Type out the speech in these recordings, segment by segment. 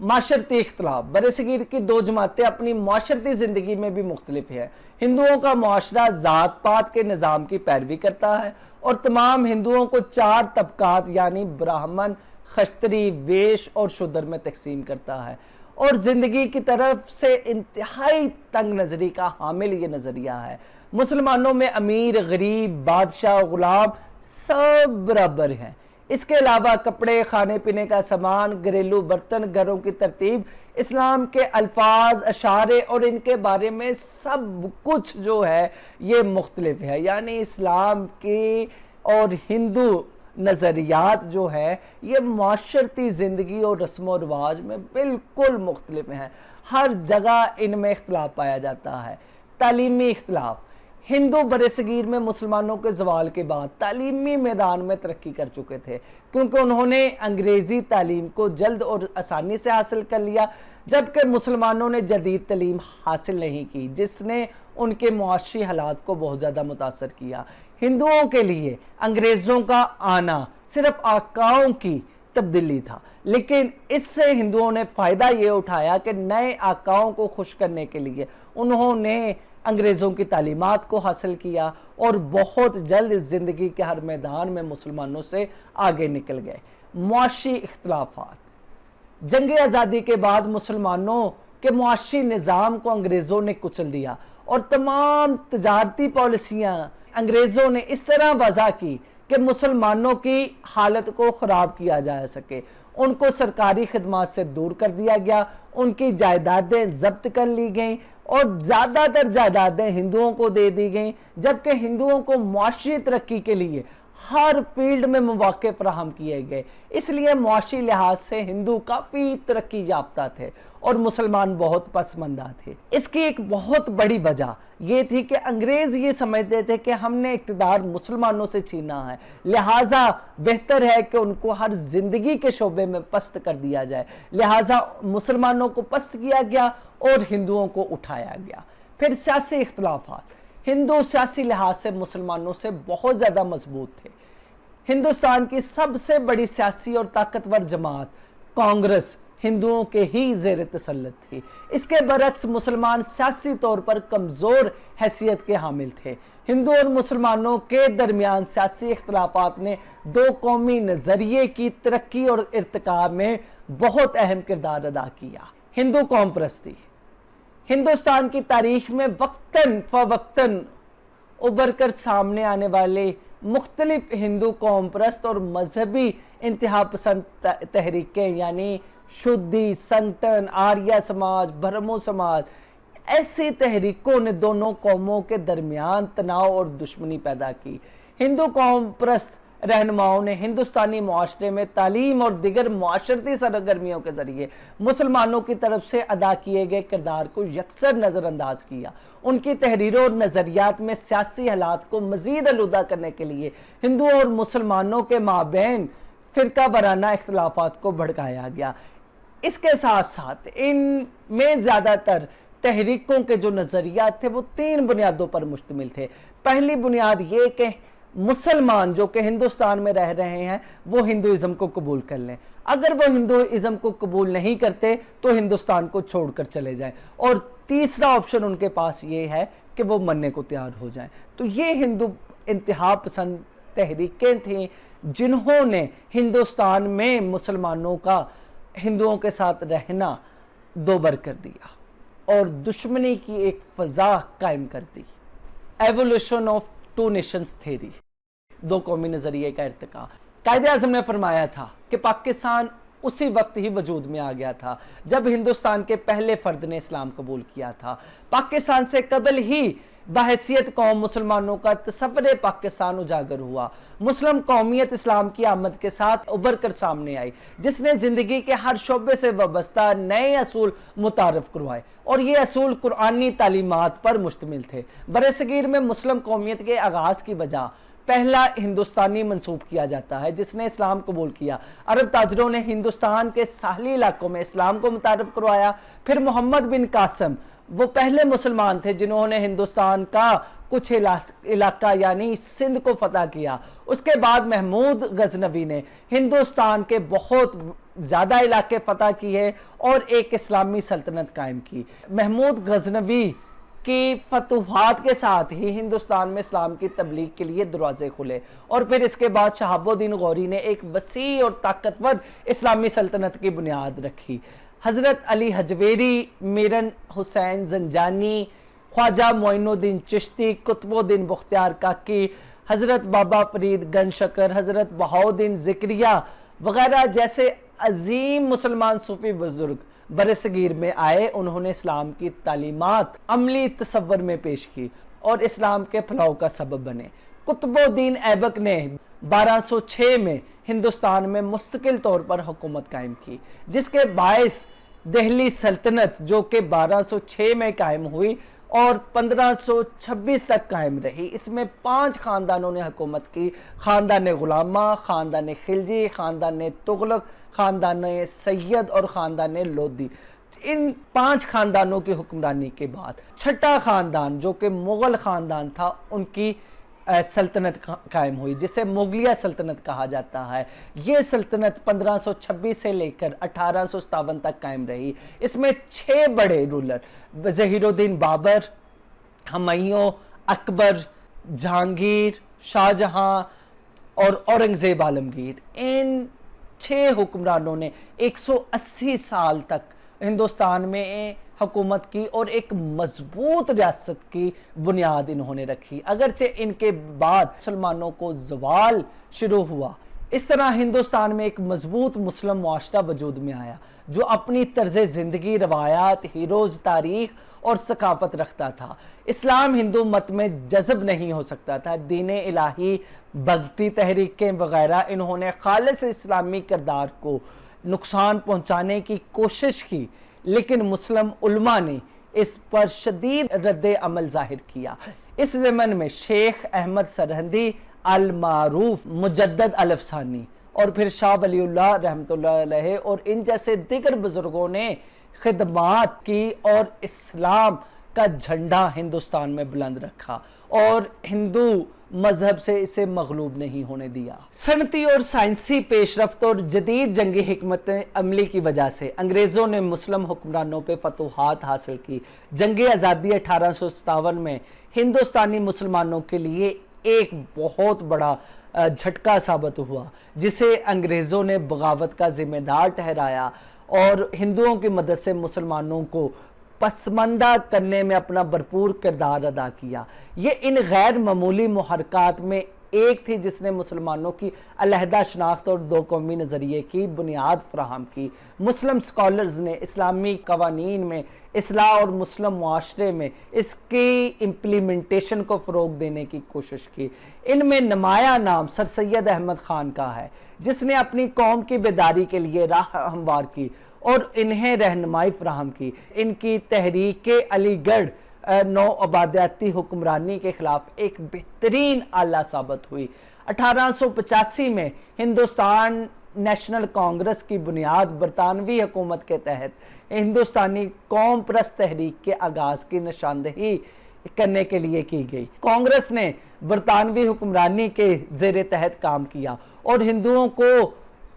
معاشرتی اختلاف، برصغیر کی دو جماعتیں اپنی معاشرتی زندگی میں بھی مختلف ہیں۔ ہندوؤں کا معاشرہ ذات پات کے نظام کی پیروی کرتا ہے اور تمام ہندوؤں کو 4 طبقات یعنی براہمن، کھشتری، ویش اور شودر میں تقسیم کرتا ہے، اور زندگی کی طرف سے انتہائی تنگ نظری کا حامل یہ نظریہ ہے۔ مسلمانوں میں امیر، غریب، بادشاہ، غلام سب برابر ہیں۔ اس کے علاوہ کپڑے، کھانے پینے کا سامان، گھریلو برتن، گھروں کی ترتیب، اسلام کے الفاظ، اشعارے اور ان کے بارے میں سب کچھ جو ہے یہ مختلف ہے، یعنی اسلام کی اور ہندو نظریات جو ہے یہ معاشرتی زندگی اور رسم و رواج میں بالکل مختلف ہیں۔ ہر جگہ ان میں اختلاف پایا جاتا ہے۔ تعلیمی اختلاف، ہندو برصغیر میں مسلمانوں کے زوال کے بعد تعلیمی میدان میں ترقی کر چکے تھے، کیونکہ انہوں نے انگریزی تعلیم کو جلد اور آسانی سے حاصل کر لیا، جبکہ مسلمانوں نے جدید تعلیم حاصل نہیں کی، جس نے ان کے معاشی حالات کو بہت زیادہ متاثر کیا۔ ہندوؤں کے لیے انگریزوں کا آنا صرف آقاؤں کی تبدیلی تھا، لیکن اس سے ہندوؤں نے فائدہ یہ اٹھایا کہ نئے آقاؤں کو خوش کرنے کے لیے انہوں نے انگریزوں کی تعلیمات کو حاصل کیا اور بہت جلد زندگی کے ہر میدان میں مسلمانوں سے آگے نکل گئے۔ معاشی اختلافات، جنگ آزادی کے بعد مسلمانوں کے معاشی نظام کو انگریزوں نے کچل دیا اور تمام تجارتی پالیسیاں انگریزوں نے اس طرح وضع کی کہ مسلمانوں کی حالت کو خراب کیا جا سکے۔ ان کو سرکاری خدمات سے دور کر دیا گیا، ان کی جائیدادیں ضبط کر لی گئیں اور زیادہ تر جائیدادیں ہندوؤں کو دے دی گئیں، جبکہ ہندوؤں کو معاشی ترقی کے لیے ہر فیلڈ میں مواقع فراہم کیے گئے۔ اس لیے معاشی لحاظ سے ہندو کافی ترقی یافتہ تھے اور مسلمان بہت پسماندہ تھے۔ اس کی ایک بہت بڑی وجہ یہ تھی کہ انگریز یہ سمجھتے تھے کہ ہم نے اقتدار مسلمانوں سے چھینا ہے، لہٰذا بہتر ہے کہ ان کو ہر زندگی کے شعبے میں پست کر دیا جائے، لہٰذا مسلمانوں کو پست کیا گیا اور ہندوؤں کو اٹھایا گیا۔ پھر سیاسی اختلافات، ہندو سیاسی لحاظ سے مسلمانوں سے بہت زیادہ مضبوط تھے۔ ہندوستان کی سب سے بڑی سیاسی اور طاقتور جماعت کانگریس ہندوؤں کے ہی زیر تسلط تھی۔ اس کے برعکس مسلمان سیاسی طور پر کمزور حیثیت کے حامل تھے۔ ہندو اور مسلمانوں کے درمیان سیاسی اختلافات نے دو قومی نظریے کی ترقی اور ارتقاء میں بہت اہم کردار ادا کیا۔ ہندو قوم پرستی، ہندوستان کی تاریخ میں وقتاً فوقتاً ابھر کر سامنے آنے والے مختلف ہندو قوم پرست اور مذہبی انتہا پسند تحریکیں یعنی شدھی، سنتن، آریہ سماج، برہمو سماج، ایسی تحریکوں نے دونوں قوموں کے درمیان تناؤ اور دشمنی پیدا کی۔ ہندو قوم پرست رہنماؤں نے ہندوستانی معاشرے میں تعلیم اور دیگر معاشرتی سرگرمیوں کے ذریعے مسلمانوں کی طرف سے ادا کیے گئے کردار کو یکسر نظر انداز کیا۔ ان کی تحریروں اور نظریات میں سیاسی حالات کو مزید آلودہ کرنے کے لیے ہندو اور مسلمانوں کے مابین فرقہ وارانہ اختلافات کو بھڑکایا گیا۔ اس کے ساتھ ساتھ ان میں زیادہ تر تحریکوں کے جو نظریات تھے وہ 3 بنیادوں پر مشتمل تھے۔ پہلی بنیاد یہ کہ مسلمان جو کہ ہندوستان میں رہ رہے ہیں وہ ہندوازم کو قبول کر لیں، اگر وہ ہندوازم کو قبول نہیں کرتے تو ہندوستان کو چھوڑ کر چلے جائیں، اور تیسرا آپشن ان کے پاس یہ ہے کہ وہ مرنے کو تیار ہو جائیں۔ تو یہ ہندو انتہا پسند تحریکیں تھیں جنہوں نے ہندوستان میں مسلمانوں کا ہندوؤں کے ساتھ رہنا دوبر کر دیا اور دشمنی کی ایک فضا قائم کر دی۔ Evolution of two nations theory, 2 قومی نظریے کا ارتقاء۔ قائد اعظم نے فرمایا تھا کہ پاکستان اسی وقت ہی وجود میں آ گیا تھا جب ہندوستان کے پہلے فرد نے اسلام قبول کیا تھا۔ پاکستان سے قبل ہی بحیثیت قوم مسلمانوں کا تصور پاکستان اجاگر ہوا۔ مسلم قومیت اسلام کی آمد کے ساتھ ابھر کر سامنے آئی، جس نے زندگی کے ہر شعبے سے وابستہ نئے اصول متعارف کروائے، اور یہ اصول قرآنی تعلیمات پر مشتمل تھے۔ برصغیر میں مسلم قومیت کے آغاز کی وجہ پہلا ہندوستانی منسوب کیا جاتا ہے جس نے اسلام قبول کیا۔ عرب تاجروں نے ہندوستان کے ساحلی علاقوں میں اسلام کو متعارف کروایا۔ پھر محمد بن قاسم وہ پہلے مسلمان تھے جنہوں نے ہندوستان کا کچھ علاقہ یعنی سندھ کو فتح کیا۔ اس کے بعد محمود غزنوی نے ہندوستان کے بہت زیادہ علاقے فتح کیے اور ایک اسلامی سلطنت قائم کی۔ محمود غزنوی کی فتوحات کے ساتھ ہی ہندوستان میں اسلام کی تبلیغ کے لیے دروازے کھلے، اور پھر اس کے بعد شہاب الدین غوری نے ایک وسیع اور طاقتور اسلامی سلطنت کی بنیاد رکھی۔ حضرت علی حجویری، میرن حسین زنجانی، خواجہ معین الدین چشتی، قطب الدین بختیار کاکی، حضرت بابا فرید گنج شکر، حضرت بہاؤالدین ذکریہ وغیرہ جیسے عظیم مسلمان صوفی بزرگ برصغیر میں آئے۔ انہوں نے اسلام کی تعلیمات عملی تصور میں پیش کی اور اسلام کے پھیلاؤ کا سبب بنے۔ قطب الدین ایبک نے 1206 میں ہندوستان میں مستقل طور پر حکومت قائم کی، جس کے باعث دہلی سلطنت جو کہ 1206 میں قائم ہوئی اور 1526 تک قائم رہی، اس میں 5 خاندانوں نے حکومت کی: خاندان غلامہ، خاندان خلجی، خاندان تغلق، خاندان سید اور خاندان لودھی۔ ان 5 خاندانوں کی حکمرانی کے بعد چھٹا خاندان جو کہ مغل خاندان تھا، ان کی سلطنت قائم ہوئی، جسے مغلیہ سلطنت کہا جاتا ہے۔ یہ سلطنت 1526 سے لے کر 1857 تک قائم رہی۔ اس میں 6 بڑے رولر ظہیر الدین بابر، ہمایوں، اکبر، جہانگیر، شاہجہاں اور اورنگزیب عالمگیر، ان 6 حکمرانوں نے 180 سال تک ہندوستان میں حکومت کی اور ایک مضبوط ریاست کی بنیاد انہوں نے رکھی، اگرچہ ان کے بعد مسلمانوں کو زوال شروع ہوا۔ اس طرح ہندوستان میں ایک مضبوط مسلم معاشرہ وجود میں آیا جو اپنی طرز زندگی، روایات، ہیروز، تاریخ اور ثقافت رکھتا تھا۔ اسلام ہندو مت میں جذب نہیں ہو سکتا تھا۔ دین الہی، بھگتی تحریکیں وغیرہ، انہوں نے خالص اسلامی کردار کو نقصان پہنچانے کی کوشش کی، لیکن مسلم علماء نے اس پر شدید رد عمل ظاہر کیا۔ اس زمن میں شیخ احمد سرہندی، المعروف مجدد الافسانی اور پھر شاہ ولی اللہ رحمۃ اللہ علیہ اور ان جیسے دیگر بزرگوں نے خدمات کی اور اسلام کا جھنڈا ہندوستان میں بلند رکھا اور ہندو مذہب سے اسے مغلوب نہیں ہونے دیا۔ صنعتی اور سائنسی پیش رفت اور جدید جنگی حکمت عملی کی وجہ سے انگریزوں نے مسلم حکمرانوں پہ فتوحات حاصل کی۔ جنگ آزادی 1857 میں ہندوستانی مسلمانوں کے لیے ایک بہت بڑا جھٹکا ثابت ہوا، جسے انگریزوں نے بغاوت کا ذمہ دار ٹھہرایا اور ہندوؤں کی مدد سے مسلمانوں کو پسماندہ کرنے میں اپنا بھرپور کردار ادا کیا۔ یہ ان غیر معمولی محرکات میں ایک تھی جس نے مسلمانوں کی علیحدہ شناخت اور 2 قومی نظریے کی بنیاد فراہم کی۔ مسلم سکولرز نے اسلامی قوانین میں اصلاح اور مسلم معاشرے میں اس کی امپلیمنٹیشن کو فروغ دینے کی کوشش کی۔ ان میں نمایاں نام سر سید احمد خان کا ہے، جس نے اپنی قوم کی بیداری کے لیے راہ ہموار کی اور انہیں رہنمائی فراہم کی۔ ان کی تحریک علی گڑھ نو آبادیاتی حکمرانی کے خلاف ایک بہترین آلہ ثابت ہوئی۔ 1885 میں ہندوستان نیشنل کانگریس کی بنیاد برطانوی حکومت کے تحت ہندوستانی قوم پرست تحریک کے آغاز کی نشاندہی کرنے کے لیے کی گئی۔ کانگریس نے برطانوی حکمرانی کے زیر تحت کام کیا اور ہندوؤں کو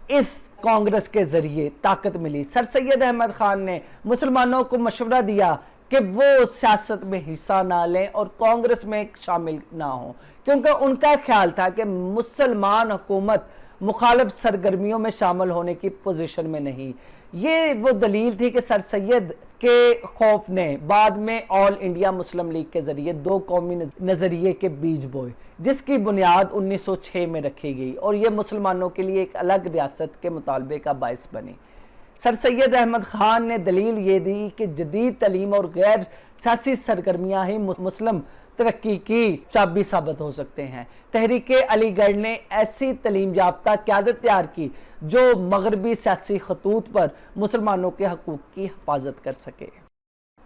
اس کانگریس کے ذریعے طاقت ملی۔ سر سید احمد خان نے مسلمانوں کو مشورہ دیا کہ وہ سیاست میں حصہ نہ لیں اور کانگریس میں شامل نہ ہوں، کیونکہ ان کا خیال تھا کہ مسلمان حکومت مخالف سرگرمیوں میں شامل ہونے کی پوزیشن میں نہیں۔ یہ وہ دلیل تھی کہ سر سید کے خوف نے بعد میں آل انڈیا مسلم لیگ کے ذریعے 2 قومی نظریے کے بیج بوئے، جس کی بنیاد 1906 میں رکھی گئی اور یہ مسلمانوں کے لیے ایک الگ ریاست کے مطالبے کا باعث بنی۔ سر سید احمد خان نے دلیل یہ دی کہ جدید تعلیم اور غیر سیاسی سرگرمیاں ہی مسلم ترقی کی چابی ثابت ہو سکتے ہیں۔ تحریک علی گڑھ نے ایسی تعلیم یافتہ قیادت تیار کی جو مغربی سیاسی خطوط پر مسلمانوں کے حقوق کی حفاظت کر سکے۔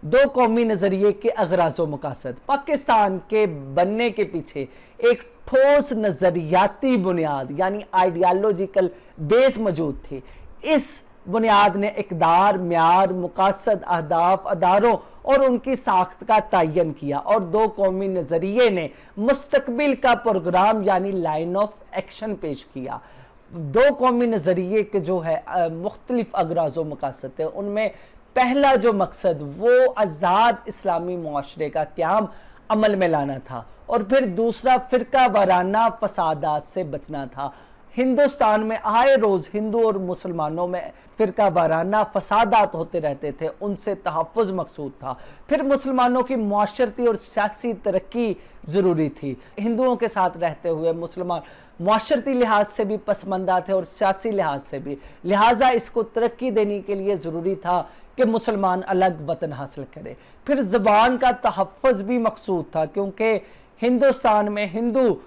2 قومی نظریے کے اغراض و مقاصد۔ پاکستان کے بننے کے پیچھے ایک ٹھوس نظریاتی بنیاد یعنی آئیڈیالوجیکل بیس موجود تھی۔ اس بنیاد نے اقدار، معیار، مقاصد، اہداف، اداروں اور ان کی ساخت کا تعین کیا اور 2 قومی نظریے نے مستقبل کا پروگرام یعنی لائن آف ایکشن پیش کیا۔ دو قومی نظریے کے جو ہے مختلف اغراض و مقاصد تھے، ان میں پہلا جو مقصد وہ آزاد اسلامی معاشرے کا قیام عمل میں لانا تھا، اور پھر دوسرا فرقہ وارانہ فسادات سے بچنا تھا۔ ہندوستان میں آئے روز ہندو اور مسلمانوں میں فرقہ وارانہ فسادات ہوتے رہتے تھے، ان سے تحفظ مقصود تھا۔ پھر مسلمانوں کی معاشرتی اور سیاسی ترقی ضروری تھی۔ ہندوؤں کے ساتھ رہتے ہوئے مسلمان معاشرتی لحاظ سے بھی پسماندہ تھے اور سیاسی لحاظ سے بھی، لہٰذا اس کو ترقی دینے کے لیے ضروری تھا کہ مسلمان الگ وطن حاصل کرے۔ پھر زبان کا تحفظ بھی مقصود تھا، کیونکہ ہندوستان میں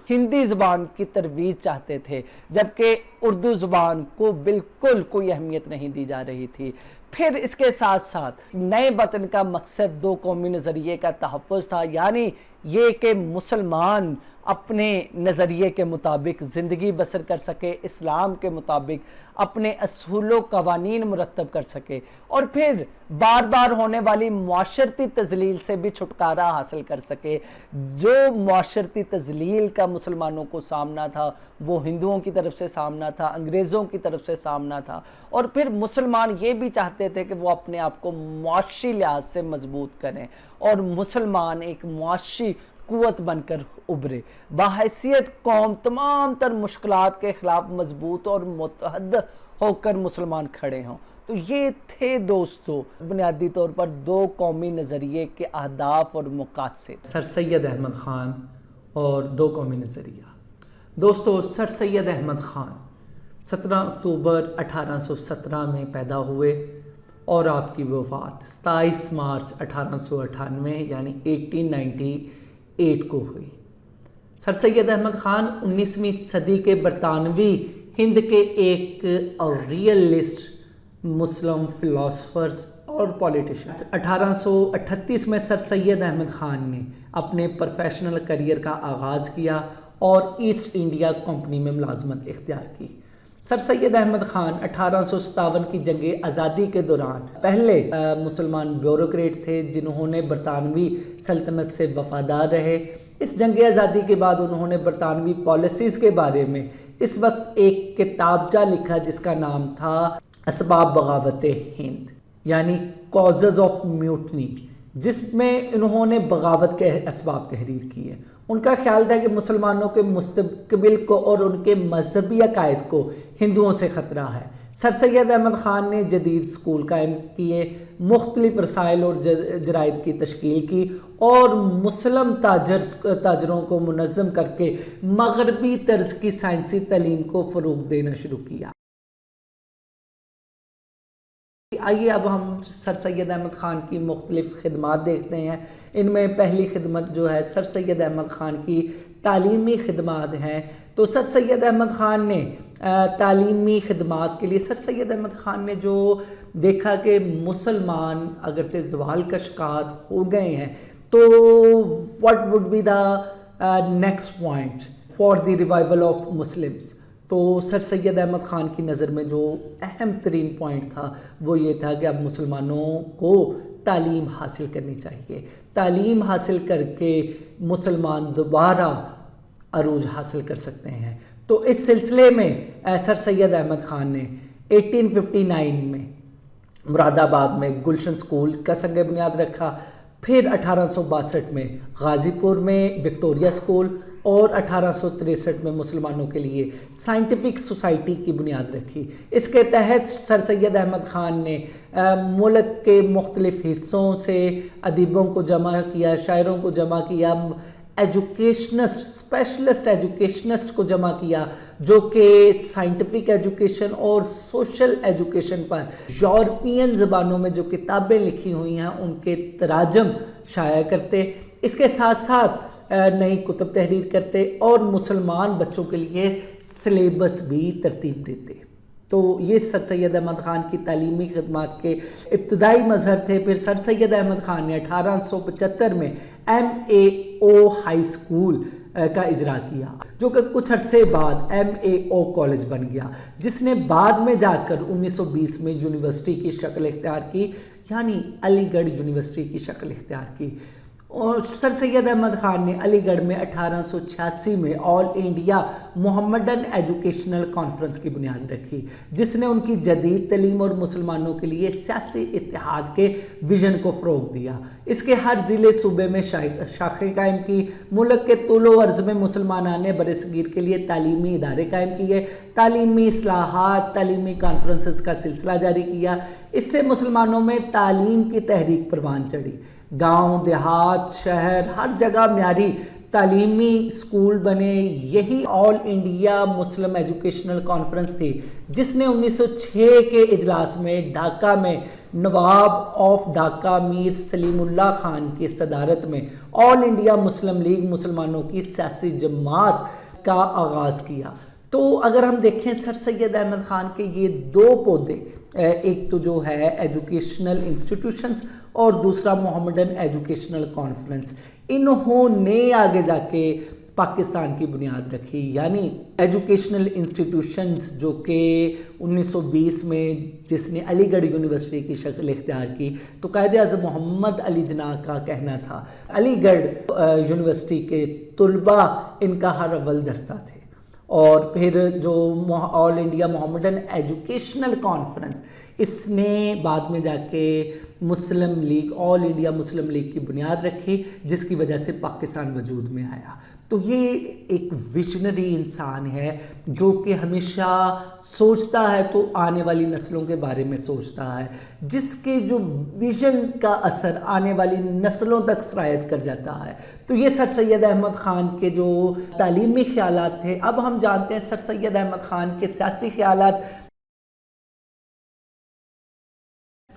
ہندی زبان کی ترویج چاہتے تھے، جبکہ اردو زبان کو بالکل کوئی اہمیت نہیں دی جا رہی تھی۔ پھر اس کے ساتھ ساتھ نئے وطن کا مقصد دو قومی نظریے کا تحفظ تھا، یعنی یہ کہ مسلمان اپنے نظریے کے مطابق زندگی بسر کر سکے، اسلام کے مطابق اپنے اصول و قوانین مرتب کر سکے، اور پھر بار بار ہونے والی معاشرتی تذلیل سے بھی چھٹکارا حاصل کر سکے۔ جو معاشرتی تذلیل کا مسلمانوں کو سامنا تھا وہ ہندوؤں کی طرف سے سامنا تھا، انگریزوں کی طرف سے سامنا تھا، اور پھر مسلمان یہ بھی چاہتے تھے کہ وہ اپنے آپ کو معاشی لحاظ سے مضبوط کریں اور مسلمان ایک معاشی قوت بن کر ابھرے، بحیثیت قوم تمام تر مشکلات کے خلاف مضبوط اور متحد ہو کر مسلمان کھڑے ہوں۔ تو یہ تھے دوستو بنیادی طور پر دو قومی نظریے کے اہداف اور مقاصد۔ سر سید احمد خان اور دو قومی نظریہ۔ دوستو، سر سید احمد خان 17 اکتوبر 1817 میں پیدا ہوئے اور آپ کی وفات 27 مارچ 1898 یعنی 1898 کو ہوئی۔ سر سید احمد خان 19ویں صدی کے برطانوی ہند کے ایک ریئلسٹ مسلم فلاسفرز اور پولیٹیشن۔ 1838 میں سر سید احمد خان نے اپنے پروفیشنل کیریئر کا آغاز کیا اور ایسٹ انڈیا کمپنی میں ملازمت اختیار کی۔ سر سید احمد خان 1857 کی جنگ آزادی کے دوران پہلے مسلمان بیوروکریٹ تھے جنہوں نے برطانوی سلطنت سے وفادار رہے۔ اس جنگ آزادی کے بعد انہوں نے برطانوی پالیسیز کے بارے میں اس وقت ایک کتابچہ لکھا جس کا نام تھا اسباب بغاوت ہند، یعنی کازز آف میوٹنی، جس میں انہوں نے بغاوت کے اسباب تحریر کیے۔ ان کا خیال تھا کہ مسلمانوں کے مستقبل کو اور ان کے مذہبی عقائد کو ہندوؤں سے خطرہ ہے۔ سر سید احمد خان نے جدید اسکول قائم کیے، مختلف رسائل اور جرائد کی تشکیل کی اور مسلم تاجروں کو منظم کر کے مغربی طرز کی سائنسی تعلیم کو فروغ دینا شروع کیا۔ آئیے اب ہم سر سید احمد خان کی مختلف خدمات دیکھتے ہیں۔ ان میں پہلی خدمت جو ہے سر سید احمد خان کی تعلیمی خدمات ہیں۔ تو سر سید احمد خان نے تعلیمی خدمات کے لیے سر سید احمد خان نے جو دیکھا کہ مسلمان اگرچہ زوال کا شکار ہو گئے ہیں، تو what would be the next point for the revival of Muslims؟ تو سر سید احمد خان کی نظر میں جو اہم ترین پوائنٹ تھا وہ یہ تھا کہ اب مسلمانوں کو تعلیم حاصل کرنی چاہیے، تعلیم حاصل کر کے مسلمان دوبارہ عروج حاصل کر سکتے ہیں۔ تو اس سلسلے میں سر سید احمد خان نے 1859 میں مراد آباد میں گلشن اسکول کا سنگ بنیاد رکھا، پھر 1862 میں غازی پور میں وکٹوریہ اسکول اور 1863 میں مسلمانوں کے لیے سائنٹیفک سوسائٹی کی بنیاد رکھی۔ اس کے تحت سر سید احمد خان نے ملک کے مختلف حصوں سے ادیبوں کو جمع کیا، شاعروں کو جمع کیا، اسپیشلسٹ ایجوکیشنسٹ کو جمع کیا جو کہ سائنٹیفک ایجوکیشن اور سوشل ایجوکیشن پر یورپین زبانوں میں جو کتابیں لکھی ہوئی ہیں ان کے تراجم شائع کرتے، اس کے ساتھ ساتھ نئی کتب تحریر کرتے اور مسلمان بچوں کے لیے سلیبس بھی ترتیب دیتے۔ تو یہ سر سید احمد خان کی تعلیمی خدمات کے ابتدائی مظہر تھے۔ پھر سر سید احمد خان نے 1875 میں MAO ہائی اسکول کا اجرا کیا، جو کہ کچھ عرصے بعد MAO کالج بن گیا، جس نے بعد میں جا کر 1920 میں یونیورسٹی کی شکل اختیار کی، یعنی علی گڑھ یونیورسٹی کی شکل اختیار کی۔ اور سر سید احمد خان نے علی گڑھ میں 1886 میں آل انڈیا محمدن ایجوکیشنل کانفرنس کی بنیاد رکھی، جس نے ان کی جدید تعلیم اور مسلمانوں کے لیے سیاسی اتحاد کے ویژن کو فروغ دیا۔ اس کے ہر ضلع صوبے میں شاخیں قائم کی، ملک کے طول و عرض میں مسلمانوں نے برصغیر کے لیے تعلیمی ادارے قائم کیے، تعلیمی اصلاحات، تعلیمی کانفرنسز کا سلسلہ جاری کیا۔ اس سے مسلمانوں میں تعلیم کی تحریک پروان چڑھی۔ گاؤں، دیہات، شہر، ہر جگہ معیاری تعلیمی اسکول بنے۔ یہی آل انڈیا مسلم ایجوکیشنل کانفرنس تھی جس نے 1906 کے اجلاس میں ڈھاکہ میں نواب آف ڈھاکہ میر سلیم اللہ خان کی صدارت میں آل انڈیا مسلم لیگ مسلمانوں کی سیاسی جماعت کا آغاز کیا۔ تو اگر ہم دیکھیں سر سید احمد خان کے یہ دو پودے، ایک تو جو ہے ایجوکیشنل انسٹیٹیوشنز اور دوسرا محمدن ایجوکیشنل کانفرنس، انہوں نے آگے جا کے پاکستان کی بنیاد رکھی۔ یعنی ایجوکیشنل انسٹیٹیوشنز جو کہ 1920 میں جس نے علی گڑھ یونیورسٹی کی شکل اختیار کی، تو قائد اعظم محمد علی جناح کا کہنا تھا علی گڑھ یونیورسٹی کے طلباء ان کا ہر اول دستہ تھے۔ اور پھر جو آل انڈیا محمدن ایجوکیشنل کانفرنس، اس نے بعد میں جا کے مسلم لیگ، آل انڈیا مسلم لیگ کی بنیاد رکھی، جس کی وجہ سے پاکستان وجود میں آیا۔ تو یہ ایک ویژنری انسان ہے جو کہ ہمیشہ سوچتا ہے تو آنے والی نسلوں کے بارے میں سوچتا ہے، جس کے جو ویژن کا اثر آنے والی نسلوں تک سرایت کر جاتا ہے۔ تو یہ سر سید احمد خان کے جو تعلیمی خیالات تھے۔ اب ہم جانتے ہیں سر سید احمد خان کے سیاسی خیالات۔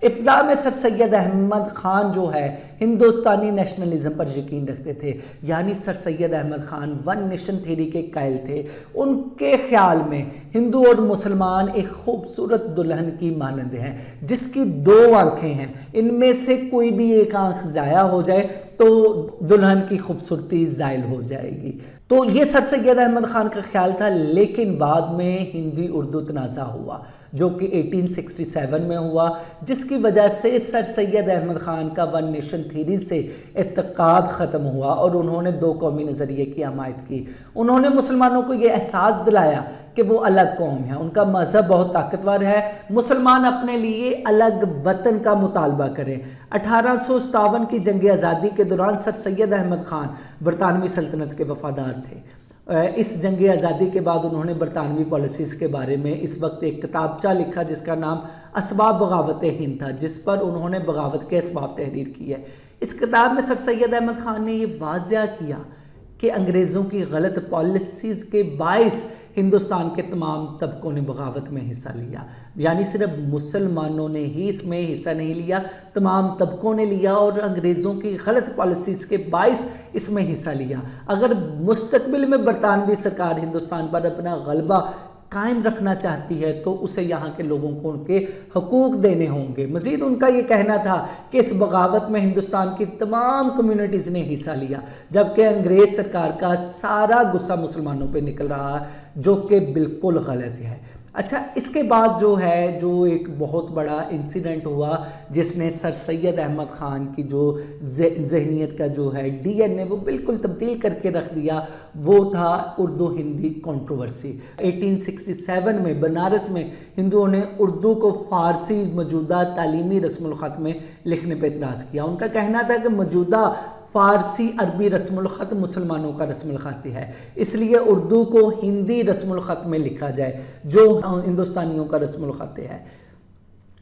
ابتدا میں سر سید احمد خان جو ہے ہندوستانی نیشنلزم پر یقین رکھتے تھے، یعنی sir Syed Ahmad Khan one nation theory کے قائل تھے۔ ان کے خیال میں ہندو اور مسلمان ایک خوبصورت دلہن کی مانند ہیں جس کی دو آنکھیں ہیں، ان میں سے کوئی بھی ایک آنکھ ضائع ہو جائے تو دلہن کی خوبصورتی زائل ہو جائے گی۔ تو یہ سر سید احمد خان کا خیال تھا، لیکن بعد میں ہندی اردو تنازع ہوا جو کہ 1867 میں ہوا، جس کی وجہ سے سر سید احمد خان کا ون نیشن تھیوری سے اعتقاد ختم ہوا اور انہوں نے دو قومی نظریے کی حمایت کی۔ انہوں نے مسلمانوں کو یہ احساس دلایا کہ وہ الگ قوم ہے، ان کا مذہب بہت طاقتور ہے، مسلمان اپنے لیے الگ وطن کا مطالبہ کریں۔ 1857 کی جنگ آزادی کے دوران سر سید احمد خان برطانوی سلطنت کے وفادار تھے۔ اس جنگ آزادی کے بعد انہوں نے برطانوی پالیسیز کے بارے میں اس وقت ایک کتابچہ لکھا جس کا نام اسباب بغاوت ہند تھا، جس پر انہوں نے بغاوت کے اسباب تحریر کی ہے۔ اس کتاب میں سر سید احمد خان نے یہ واضح کیا کہ انگریزوں کی غلط پالیسیز کے باعث ہندوستان کے تمام طبقوں نے بغاوت میں حصہ لیا، یعنی صرف مسلمانوں نے ہی اس میں حصہ نہیں لیا، تمام طبقوں نے لیا اور انگریزوں کی غلط پالیسیز کے باعث اس میں حصہ لیا۔ اگر مستقبل میں برطانوی سرکار ہندوستان پر اپنا غلبہ قائم رکھنا چاہتی ہے تو اسے یہاں کے لوگوں کو ان کے حقوق دینے ہوں گے۔ مزید ان کا یہ کہنا تھا کہ اس بغاوت میں ہندوستان کی تمام کمیونٹیز نے حصہ لیا، جبکہ انگریز سرکار کا سارا غصہ مسلمانوں پہ نکل رہا ہے، جو کہ بالکل غلط ہے۔ اچھا، اس کے بعد جو ہے جو ایک بہت بڑا انسیڈنٹ ہوا جس نے سر سید احمد خان کی جو ذہنیت کا جو ہے DNA وہ بالکل تبدیل کر کے رکھ دیا، وہ تھا اردو ہندی کنٹروورسی۔ 1867 میں بنارس میں ہندوؤں نے اردو کو فارسی موجودہ تعلیمی رسم الخط میں لکھنے پہ اعتراض کیا۔ ان کا کہنا تھا کہ موجودہ فارسی عربی رسم الخط مسلمانوں کا رسم الخط ہے، اس لیے اردو کو ہندی رسم الخط میں لکھا جائے جو ہندوستانیوں کا رسم الخط ہے،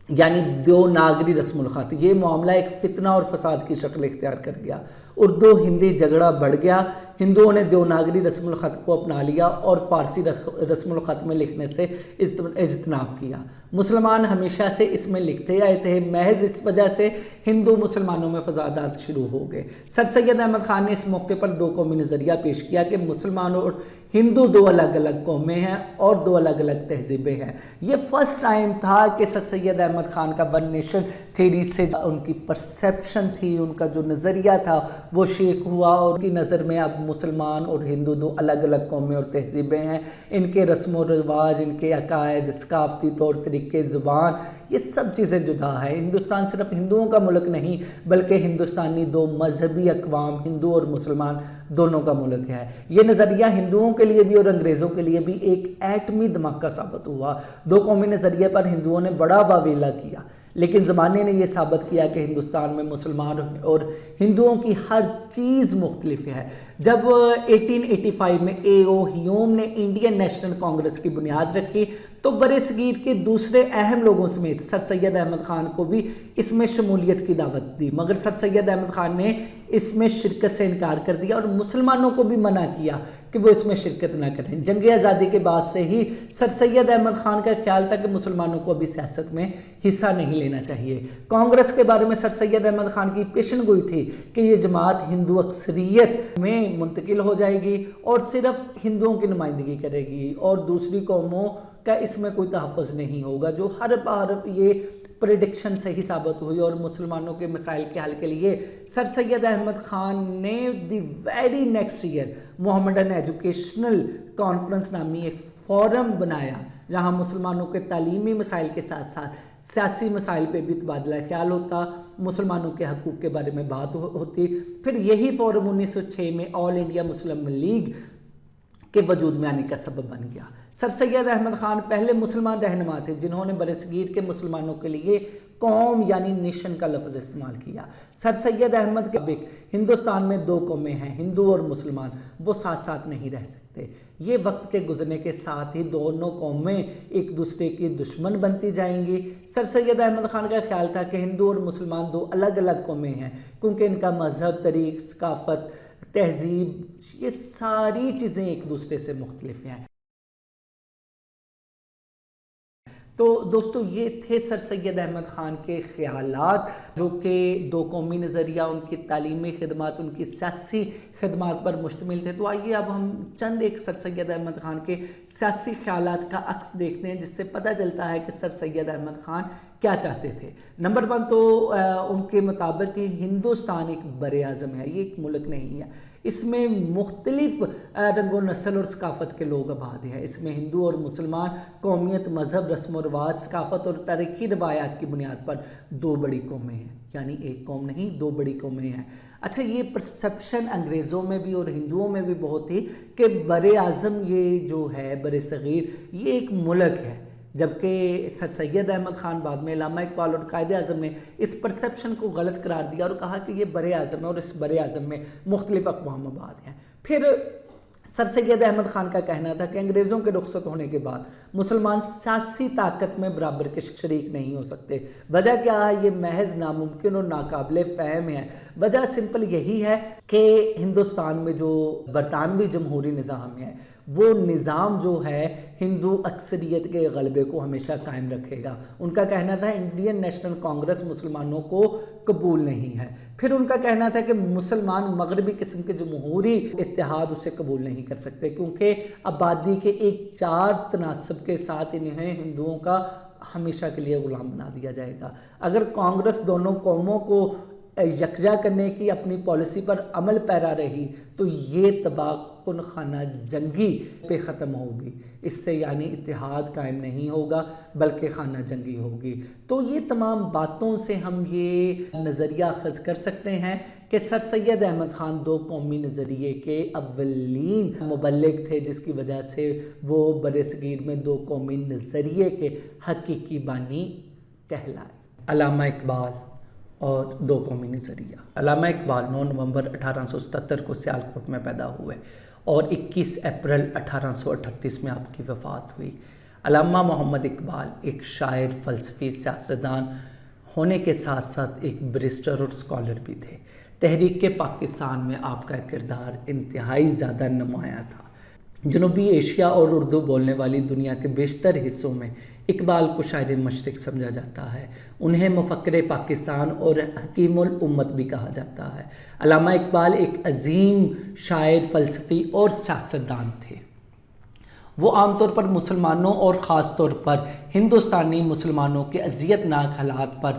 یعنی دیوناگری رسم الخط۔ یہ معاملہ ایک فتنہ اور فساد کی شکل اختیار کر گیا، اردو ہندی جھگڑا بڑھ گیا، ہندوؤں نے دیوناگری رسم الخط کو اپنا لیا اور فارسی رسم الخط میں لکھنے سے اجتناب کیا۔ مسلمان ہمیشہ سے اس میں لکھتے آئے تھے، محض اس وجہ سے ہندو مسلمانوں میں فسادات شروع ہو گئے۔ سر سید احمد خان نے اس موقع پر دو قومی نظریہ پیش کیا کہ مسلمان اور ہندو دو الگ الگ قومیں ہیں اور دو الگ الگ تہذیبیں ہیں۔ یہ فرسٹ ٹائم تھا کہ سر سید احمد خان کا ون نیشن تھیوری سے ان کی پرسیپشن تھی، ان کا جو نظریہ تھا وہ شیک ہوا اور ان کی نظر میں اب مسلمان اور ہندو دو الگ الگ قومیں اور تہذیبیں ہیں، ان کے رسم و رواج، ان کے عقائد، ثقافتی طور طریقے، زبان، یہ سب چیزیں جدا ہے۔ ہندوستان صرف ہندوؤں کا ملک نہیں بلکہ ہندوستانی دو مذہبی اقوام ہندو اور مسلمان دونوں کا ملک ہے۔ یہ نظریہ ہندوؤں کے لیے بھی اور انگریزوں کے لیے بھی ایک ایٹمی دھماکہ ثابت ہوا۔ دو قومی نظریے پر ہندوؤں نے بڑا واویلا کیا، لیکن زمانے نے یہ ثابت کیا کہ ہندوستان میں مسلمان اور ہندوؤں کی ہر چیز مختلف ہے۔ جب 1885 میں اے او ہیوم نے انڈین نیشنل کانگریس کی بنیاد رکھی تو برِ صغیر کے دوسرے اہم لوگوں سمیت سر سید احمد خان کو بھی اس میں شمولیت کی دعوت دی، مگر سر سید احمد خان نے اس میں شرکت سے انکار کر دیا اور مسلمانوں کو بھی منع کیا کہ وہ اس میں شرکت نہ کریں۔ جنگ آزادی کے بعد سے ہی سر سید احمد خان کا خیال تھا کہ مسلمانوں کو ابھی سیاست میں حصہ نہیں لینا چاہیے۔ کانگریس کے بارے میں سر سید احمد خان کی پیشن گوئی تھی کہ یہ جماعت ہندو اکثریت میں منتقل ہو جائے گی اور صرف ہندوؤں کی نمائندگی کرے گی اور دوسری قوموں کا اس میں کوئی تحفظ نہیں ہوگا، جو ہر بار یہ پریڈکشن صحیح ثابت ہوئی اور مسلمانوں کے مسائل کے حل کے لیے سر سید احمد خان نے the very next year Mohammedan Educational Conference نامی ایک فورم بنایا جہاں مسلمانوں کے تعلیمی مسائل کے ساتھ ساتھ سیاسی مسائل پہ بھی تبادلہ خیال ہوتا، مسلمانوں کے حقوق کے بارے میں بات ہوتی۔ پھر یہی فورم 1906 میں آل انڈیا مسلم لیگ کے وجود میں آنے کا سبب بن گیا۔ سر سید احمد خان پہلے مسلمان رہنما تھے جنہوں نے برصغیر کے مسلمانوں کے لیے قوم یعنی نیشن کا لفظ استعمال کیا۔ سر سید احمد کے مطابق ہندوستان میں دو قومیں ہیں، ہندو اور مسلمان، وہ ساتھ ساتھ نہیں رہ سکتے۔ یہ وقت کے گزرنے کے ساتھ ہی دونوں قومیں ایک دوسرے کی دشمن بنتی جائیں گی۔ سر سید احمد خان کا خیال تھا کہ ہندو اور مسلمان دو الگ الگ قومیں ہیں کیونکہ ان کا مذہب، طریق، ثقافت، تہذیب، یہ ساری چیزیں ایک دوسرے سے مختلف ہیں۔ تو دوستو یہ تھے سر سید احمد خان کے خیالات جو کہ دو قومی نظریہ، ان کی تعلیمی خدمات، ان کی سیاسی خدمات پر مشتمل تھے۔ تو آئیے اب ہم چند ایک سر سید احمد خان کے سیاسی خیالات کا عکس دیکھتے ہیں جس سے پتہ چلتا ہے کہ سر سید احمد خان کیا چاہتے تھے۔ نمبر 1 تو ان کے مطابق ہندوستان ایک بر اعظم ہے، یہ ایک ملک نہیں ہے، اس میں مختلف رنگ و نسل اور ثقافت کے لوگ آباد ہیں۔ اس میں ہندو اور مسلمان قومیت، مذہب، رسم و رواج، ثقافت اور تاریخی روایات کی بنیاد پر دو بڑی قومیں ہیں، یعنی ایک قوم نہیں دو بڑی قومیں ہیں۔ اچھا، یہ پرسپشن انگریزوں میں بھی اور ہندوؤں میں بھی بہت تھی کہ بر اعظم یہ جو ہے بر صغیر یہ ایک ملک ہے، جبکہ سر سید احمد خان بعد میں علامہ اقبال اور قائد اعظم نے اس پرسپشن کو غلط قرار دیا اور کہا کہ یہ بر اعظم ہے اور اس بر اعظم میں مختلف اقوام آباد ہیں۔ پھر سر سید احمد خان کا کہنا تھا کہ انگریزوں کے رخصت ہونے کے بعد مسلمان سیاسی طاقت میں برابر کے شریک نہیں ہو سکتے۔ وجہ کیا ہے؟ یہ محض ناممکن اور ناقابل فہم ہے۔ وجہ سمپل یہی ہے کہ ہندوستان میں جو برطانوی جمہوری نظام ہے وہ نظام جو ہے ہندو اکثریت کے غلبے کو ہمیشہ قائم رکھے گا۔ ان کا کہنا تھا انڈین نیشنل کانگریس مسلمانوں کو قبول نہیں ہے۔ پھر ان کا کہنا تھا کہ مسلمان مغربی قسم کے جمہوری اتحاد اسے قبول نہیں کر سکتے کیونکہ آبادی کے ایک چار تناسب کے ساتھ انہیں ہندوؤں کا ہمیشہ کے لیے غلام بنا دیا جائے گا۔ اگر کانگریس دونوں قوموں کو یکجا کرنے کی اپنی پالیسی پر عمل پیرا رہی تو یہ تباہ کن خانہ جنگی پہ ختم ہوگی، اس سے یعنی اتحاد قائم نہیں ہوگا بلکہ خانہ جنگی ہوگی۔ تو یہ تمام باتوں سے ہم یہ نظریہ اخذ کر سکتے ہیں کہ سر سید احمد خان دو قومی نظریے کے اولین مبلغ تھے، جس کی وجہ سے وہ برصغیر میں دو قومی نظریے کے حقیقی بانی کہلائے۔ علامہ اقبال اور دو قومی نظریہ۔ علامہ اقبال 9 نومبر 1877 کو سیالکوٹ میں پیدا ہوئے اور 21 اپریل 1838 میں آپ کی وفات ہوئی۔ علامہ محمد اقبال ایک شاعر، فلسفی، سیاستدان ہونے کے ساتھ ساتھ ایک بیرسٹر اور اسکالر بھی تھے۔ تحریک پاکستان میں آپ کا کردار انتہائی زیادہ نمایاں تھا۔ جنوبی ایشیا اور اردو بولنے والی دنیا کے بیشتر حصوں میں اقبال کو شاعر مشرق سمجھا جاتا ہے۔ انہیں مفکر پاکستان اور حکیم الامت بھی کہا جاتا ہے۔ علامہ اقبال ایک عظیم شاعر، فلسفی اور سیاستدان تھے وہ عام طور پر مسلمانوں اور خاص طور پر ہندوستانی مسلمانوں کے اذیت ناک حالات پر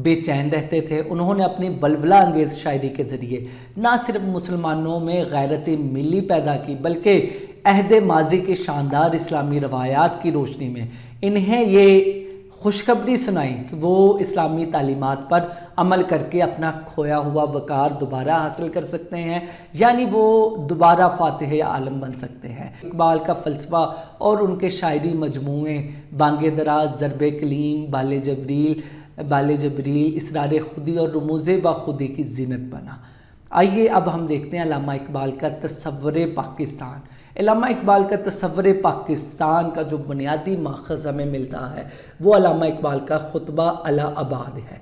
بے چین رہتے تھے۔ انہوں نے اپنی ولولہ انگیز شاعری کے ذریعے نہ صرف مسلمانوں میں غیرت ملی پیدا کی بلکہ عہد ماضی کے شاندار اسلامی روایات کی روشنی میں انہیں یہ خوشخبری سنائی کہ وہ اسلامی تعلیمات پر عمل کر کے اپنا کھویا ہوا وقار دوبارہ حاصل کر سکتے ہیں، یعنی وہ دوبارہ فاتح عالم بن سکتے ہیں۔ اقبال کا فلسفہ اور ان کے شاعری مجموعے بانگ دراز، ضرب کلیم، بال جبریل، اسرار خودی اور رموز باخودی کی زینت بنا۔ آئیے اب ہم دیکھتے ہیں علامہ اقبال کا تصور پاکستان۔ علامہ اقبال کا تصور پاکستان کا جو بنیادی ماخذ ہمیں ملتا ہے وہ علامہ اقبال کا خطبہ الہ آباد ہے۔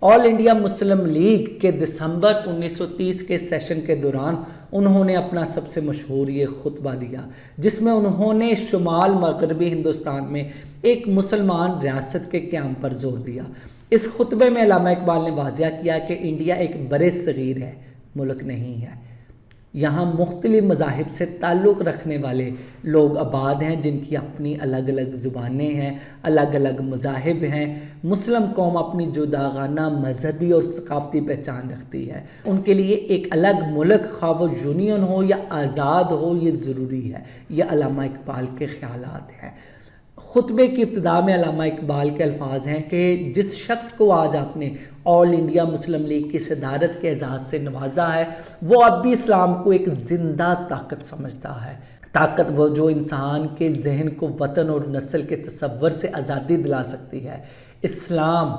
آل انڈیا مسلم لیگ کے دسمبر 1930 کے سیشن کے دوران انہوں نے اپنا سب سے مشہور یہ خطبہ دیا، جس میں انہوں نے شمال مغربی ہندوستان میں ایک مسلمان ریاست کے قیام پر زور دیا۔ اس خطبے میں علامہ اقبال نے واضح کیا کہ انڈیا ایک بر صغیر ہے، ملک نہیں ہے۔ یہاں مختلف مذاہب سے تعلق رکھنے والے لوگ آباد ہیں، جن کی اپنی الگ الگ زبانیں ہیں، الگ الگ مذاہب ہیں۔ مسلم قوم اپنی جداگانہ مذہبی اور ثقافتی پہچان رکھتی ہے۔ ان کے لیے ایک الگ ملک، خواہ وہ یونین ہو یا آزاد ہو، یہ ضروری ہے۔ یہ علامہ اقبال کے خیالات ہیں۔ خطبے کی ابتدا میں علامہ اقبال کے الفاظ ہیں کہ جس شخص کو آج آپ نے آل انڈیا مسلم لیگ کی صدارت کے اعزاز سے نوازا ہے وہ اب بھی اسلام کو ایک زندہ طاقت سمجھتا ہے۔ طاقت وہ جو انسان کے ذہن کو وطن اور نسل کے تصور سے آزادی دلا سکتی ہے۔ اسلام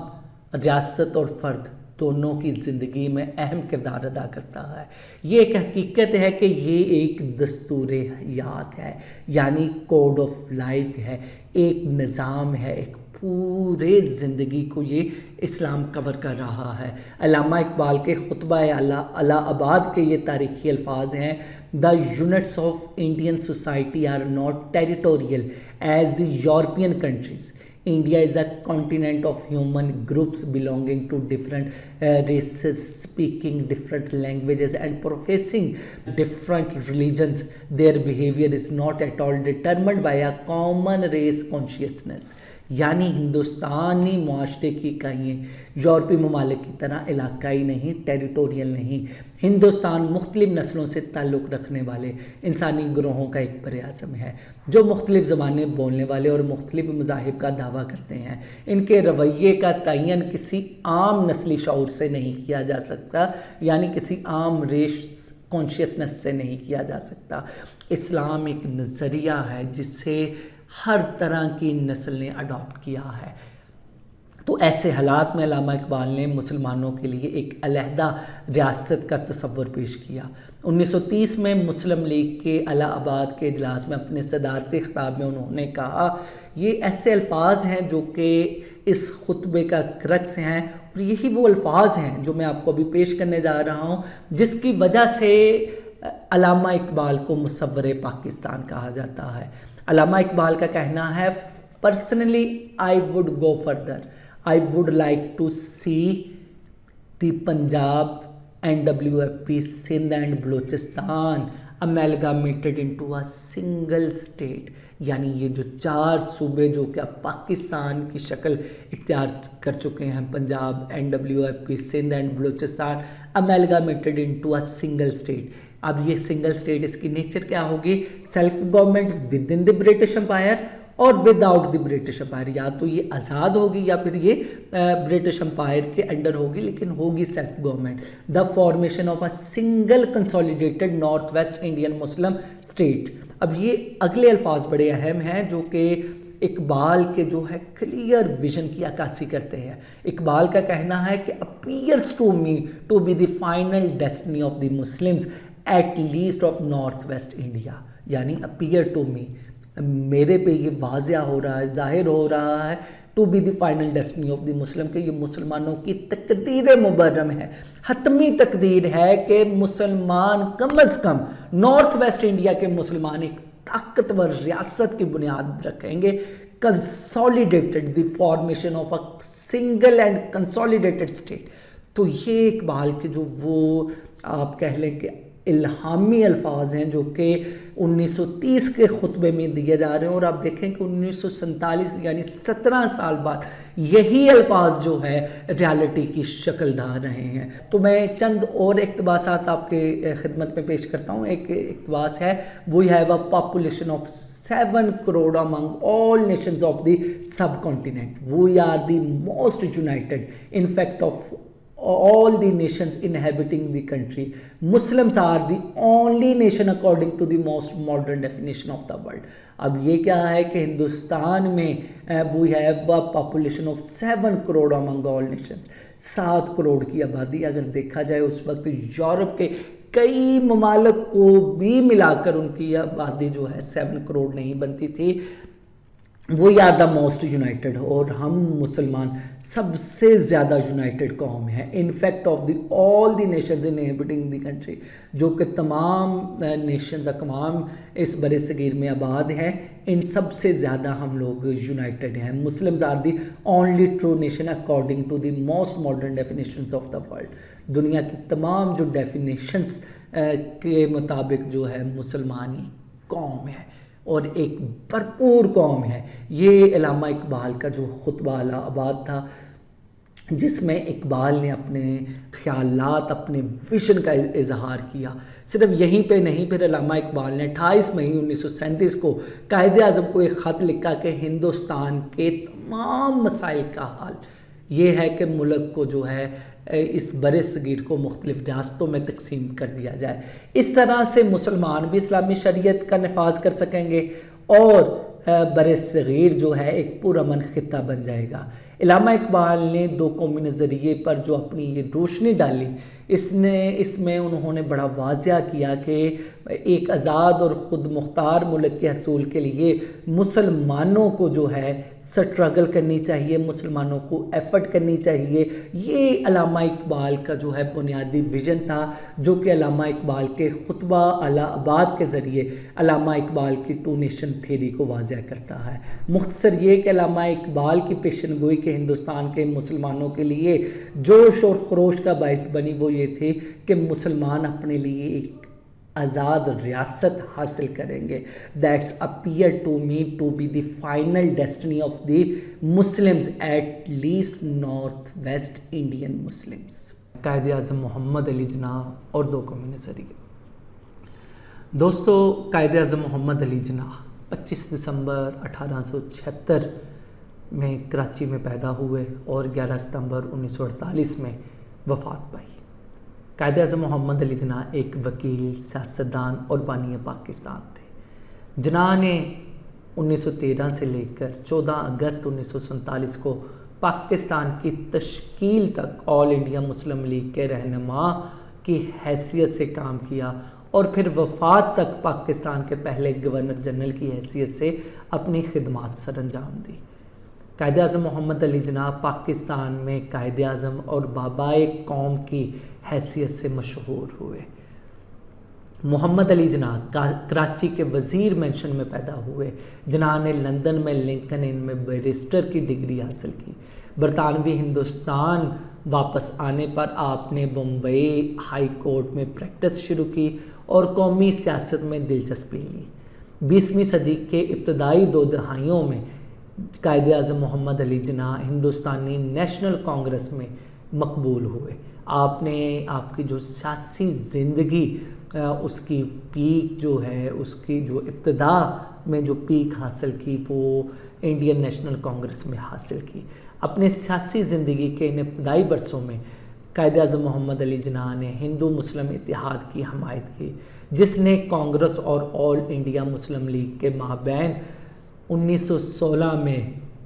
ریاست اور فرد دونوں کی زندگی میں اہم کردار ادا کرتا ہے۔ یہ ایک حقیقت ہے کہ یہ ایک دستور حیات ہے، یعنی کوڈ آف لائف ہے، ایک نظام ہے، ایک پورے زندگی کو یہ اسلام کور کر رہا ہے۔ علامہ اقبال کے خطبہ الہ آباد کے یہ تاریخی الفاظ ہیں: The units of Indian society are not territorial as the European countries. India is a continent of human groups belonging to different races, speaking different languages and professing different religions. Their behavior is not at all determined by a common race consciousness. یعنی ہندوستانی معاشرے کی اکائیاں یورپی ممالک کی طرح علاقائی نہیں، ٹیریٹوریل نہیں۔ ہندوستان مختلف نسلوں سے تعلق رکھنے والے انسانی گروہوں کا ایک بر اعظم ہے، جو مختلف زبانیں بولنے والے اور مختلف مذاہب کا دعویٰ کرتے ہیں۔ ان کے رویے کا تعین کسی عام نسلی شعور سے نہیں کیا جا سکتا، یعنی کسی عام ریس کانشیسنس سے نہیں کیا جا سکتا۔ اسلام ایک نظریہ ہے جسے ہر طرح کی نسل نے اڈاپٹ کیا ہے۔ تو ایسے حالات میں علامہ اقبال نے مسلمانوں کے لیے ایک علیحدہ ریاست کا تصور پیش کیا۔ 1930 میں مسلم لیگ کے الہ آباد کے اجلاس میں اپنے صدارتی خطاب میں انہوں نے کہا، یہ ایسے الفاظ ہیں جو کہ اس خطبے کا کرکس ہیں، اور یہی وہ الفاظ ہیں جو میں آپ کو ابھی پیش کرنے جا رہا ہوں، جس کی وجہ سے علامہ اقبال کو مصور پاکستان کہا جاتا ہے۔ علامہ اقبال کا کہنا ہے، personally I would go further, I would like to see the Punjab NWFP Sindh and Balochistan amalgamated into a single state، یعنی یہ جو چار صوبے جو کہ اب پاکستان کی شکل اختیار کر چکے ہیں، Punjab, NWFP Sindh and Balochistan amalgamated into a single state۔ اب یہ سنگل اسٹیٹ، اس کی نیچر کیا ہوگی؟ Self government within the British empire اور without the British empire. یا تو یہ آزاد ہوگی یا پھر یہ برٹش امپائر کے انڈر ہوگی، لیکن ہوگی self government. The formation of a single consolidated north west Indian Muslim state. اب یہ اگلے الفاظ بڑے اہم ہیں جو کہ اقبال کے جو ہے کلیئر ویژن کی عکاسی کرتے ہیں۔ اقبال کا کہنا ہے کہ appears to me to be the final destiny of the Muslims at least of north west India، یعنی appear to me، میرے پہ یہ واضح ہو رہا ہے، ظاہر ہو رہا ہے to be the final destiny of the Muslim، کہ یہ مسلمانوں کی تقدیر مبرم ہے، حتمی تقدیر ہے کہ مسلمان کم از کم نارتھ ویسٹ انڈیا کے مسلمان ایک طاقتور ریاست کی بنیاد رکھیں گے، consolidated the formation of a single and consolidated state۔ تو یہ اقبال کے جو وہ آپ کہہ لیں کہ الہامی الفاظ ہیں جو کہ 1930 کے خطبے میں دیے جا رہے ہیں، اور آپ دیکھیں کہ 1947 یعنی 17 سال بعد یہی الفاظ جو ہے ریالٹی کی شکل دار رہے ہیں۔ تو میں چند اور اقتباسات آپ کے خدمت میں پیش کرتا ہوں۔ ایک اقتباس ہے "We have a population of 7 crore among all nations of the subcontinent. We are the most united, in fact, of all the nations inhabiting the country. Muslims are the only nation according to the most modern definition of the world." اب یہ کیا ہے کہ ہندوستان میں we have a population of 7 crore among all nations، 7 crore کی آبادی۔ اگر دیکھا جائے اس وقت یورپ کے کئی ممالک کو بھی ملا کر ان کی آبادی جو ہے 7 کروڑ نہیں بنتی تھی۔ We are the most united, اور ہم مسلمان سب سے زیادہ یونائٹڈ قوم ہیں۔ In fact of the all the nations inhabiting the country, جو کہ تمام نیشنز اقوام اس بر صغیر میں آباد ہیں، ان سب سے زیادہ ہم لوگ یونائٹڈ ہیں۔ Muslims are the only true nation according to the most modern definitions of the world. دنیا کی تمام جو ڈیفینیشنز کے مطابق جو ہے مسلمانی قوم ہے اور ایک بھرپور قوم ہے۔ یہ علامہ اقبال کا جو خطبہ الہ آباد تھا، جس میں اقبال نے اپنے خیالات، اپنے ویژن کا اظہار کیا۔ صرف یہیں پہ نہیں، پھر علامہ اقبال نے 28 مئی 1937 کو قائد اعظم کو ایک خط لکھا کہ ہندوستان کے تمام مسائل کا حل یہ ہے کہ ملک کو جو ہے اس بر صغیر کو مختلف ریاستوں میں تقسیم کر دیا جائے۔ اس طرح سے مسلمان بھی اسلامی شریعت کا نفاذ کر سکیں گے اور بر صغیر جو ہے ایک پرامن خطہ بن جائے گا۔ علامہ اقبال نے دو قومی نظریے پر جو اپنی یہ روشنی ڈالی، اس میں انہوں نے بڑا واضح کیا کہ ایک آزاد اور خود مختار ملک کے حصول کے لیے مسلمانوں کو جو ہے سٹرگل کرنی چاہیے، مسلمانوں کو ایفرٹ کرنی چاہیے۔ یہ علامہ اقبال کا جو ہے بنیادی ویژن تھا، جو کہ علامہ اقبال کے خطبہ الہ آباد کے ذریعے علامہ اقبال کی ٹو نیشن تھیوری کو واضح کرتا ہے۔ مختصر یہ کہ علامہ اقبال کی پیشن گوئی کہ ہندوستان کے مسلمانوں کے لیے جوش اور خروش کا باعث بنی وہ یہ تھی کہ مسلمان اپنے لیے ایک آزاد ریاست حاصل کریں گے۔ That's appear to me to be the final destiny of the Muslims, at least North West Indian Muslims۔ Quaid Azam محمد علی جناح اور دو قومی نظریے۔ دوستو، قائد اعظم محمد علی جناح 25 دسمبر 1876 میں کراچی میں پیدا ہوئے اور 11 ستمبر 1948 میں وفات پائی۔ قائد اعظم محمد علی جناح ایک وکیل، سیاستدان اور بانی پاکستان تھے۔ جناح نے 1913 سے لے کر 14 اگست 1947 کو پاکستان کی تشکیل تک آل انڈیا مسلم لیگ کے رہنما کی حیثیت سے کام کیا اور پھر وفات تک پاکستان کے پہلے گورنر جنرل کی حیثیت سے اپنی خدمات سر انجام دی۔ قائد اعظم محمد علی جناح پاکستان میں قائد اعظم اور بابائے قوم کی حیثیت سے مشہور ہوئے۔ محمد علی جناح کراچی کے وزیر مینشن میں پیدا ہوئے۔ جناح نے لندن میں لنکن ان میں بیرسٹر کی ڈگری حاصل کی۔ برطانوی ہندوستان واپس آنے پر آپ نے بمبئی ہائی کورٹ میں پریکٹس شروع کی اور قومی سیاست میں دلچسپی لی۔ 20ویں صدی کے ابتدائی 2 دہائیوں میں قائد اعظم محمد علی جناح ہندوستانی نیشنل کانگریس میں مقبول ہوئے۔ آپ نے آپ کی جو سیاسی زندگی اس کی پیک جو ہے، اس کی جو ابتدا میں جو پیک حاصل کی وہ انڈین نیشنل کانگریس میں حاصل کی۔ اپنے سیاسی زندگی کے ان ابتدائی برسوں میں قائد اعظم محمد علی جناح نے ہندو مسلم اتحاد کی حمایت کی، جس نے کانگریس اور آل انڈیا مسلم لیگ کے مابین 1916 میں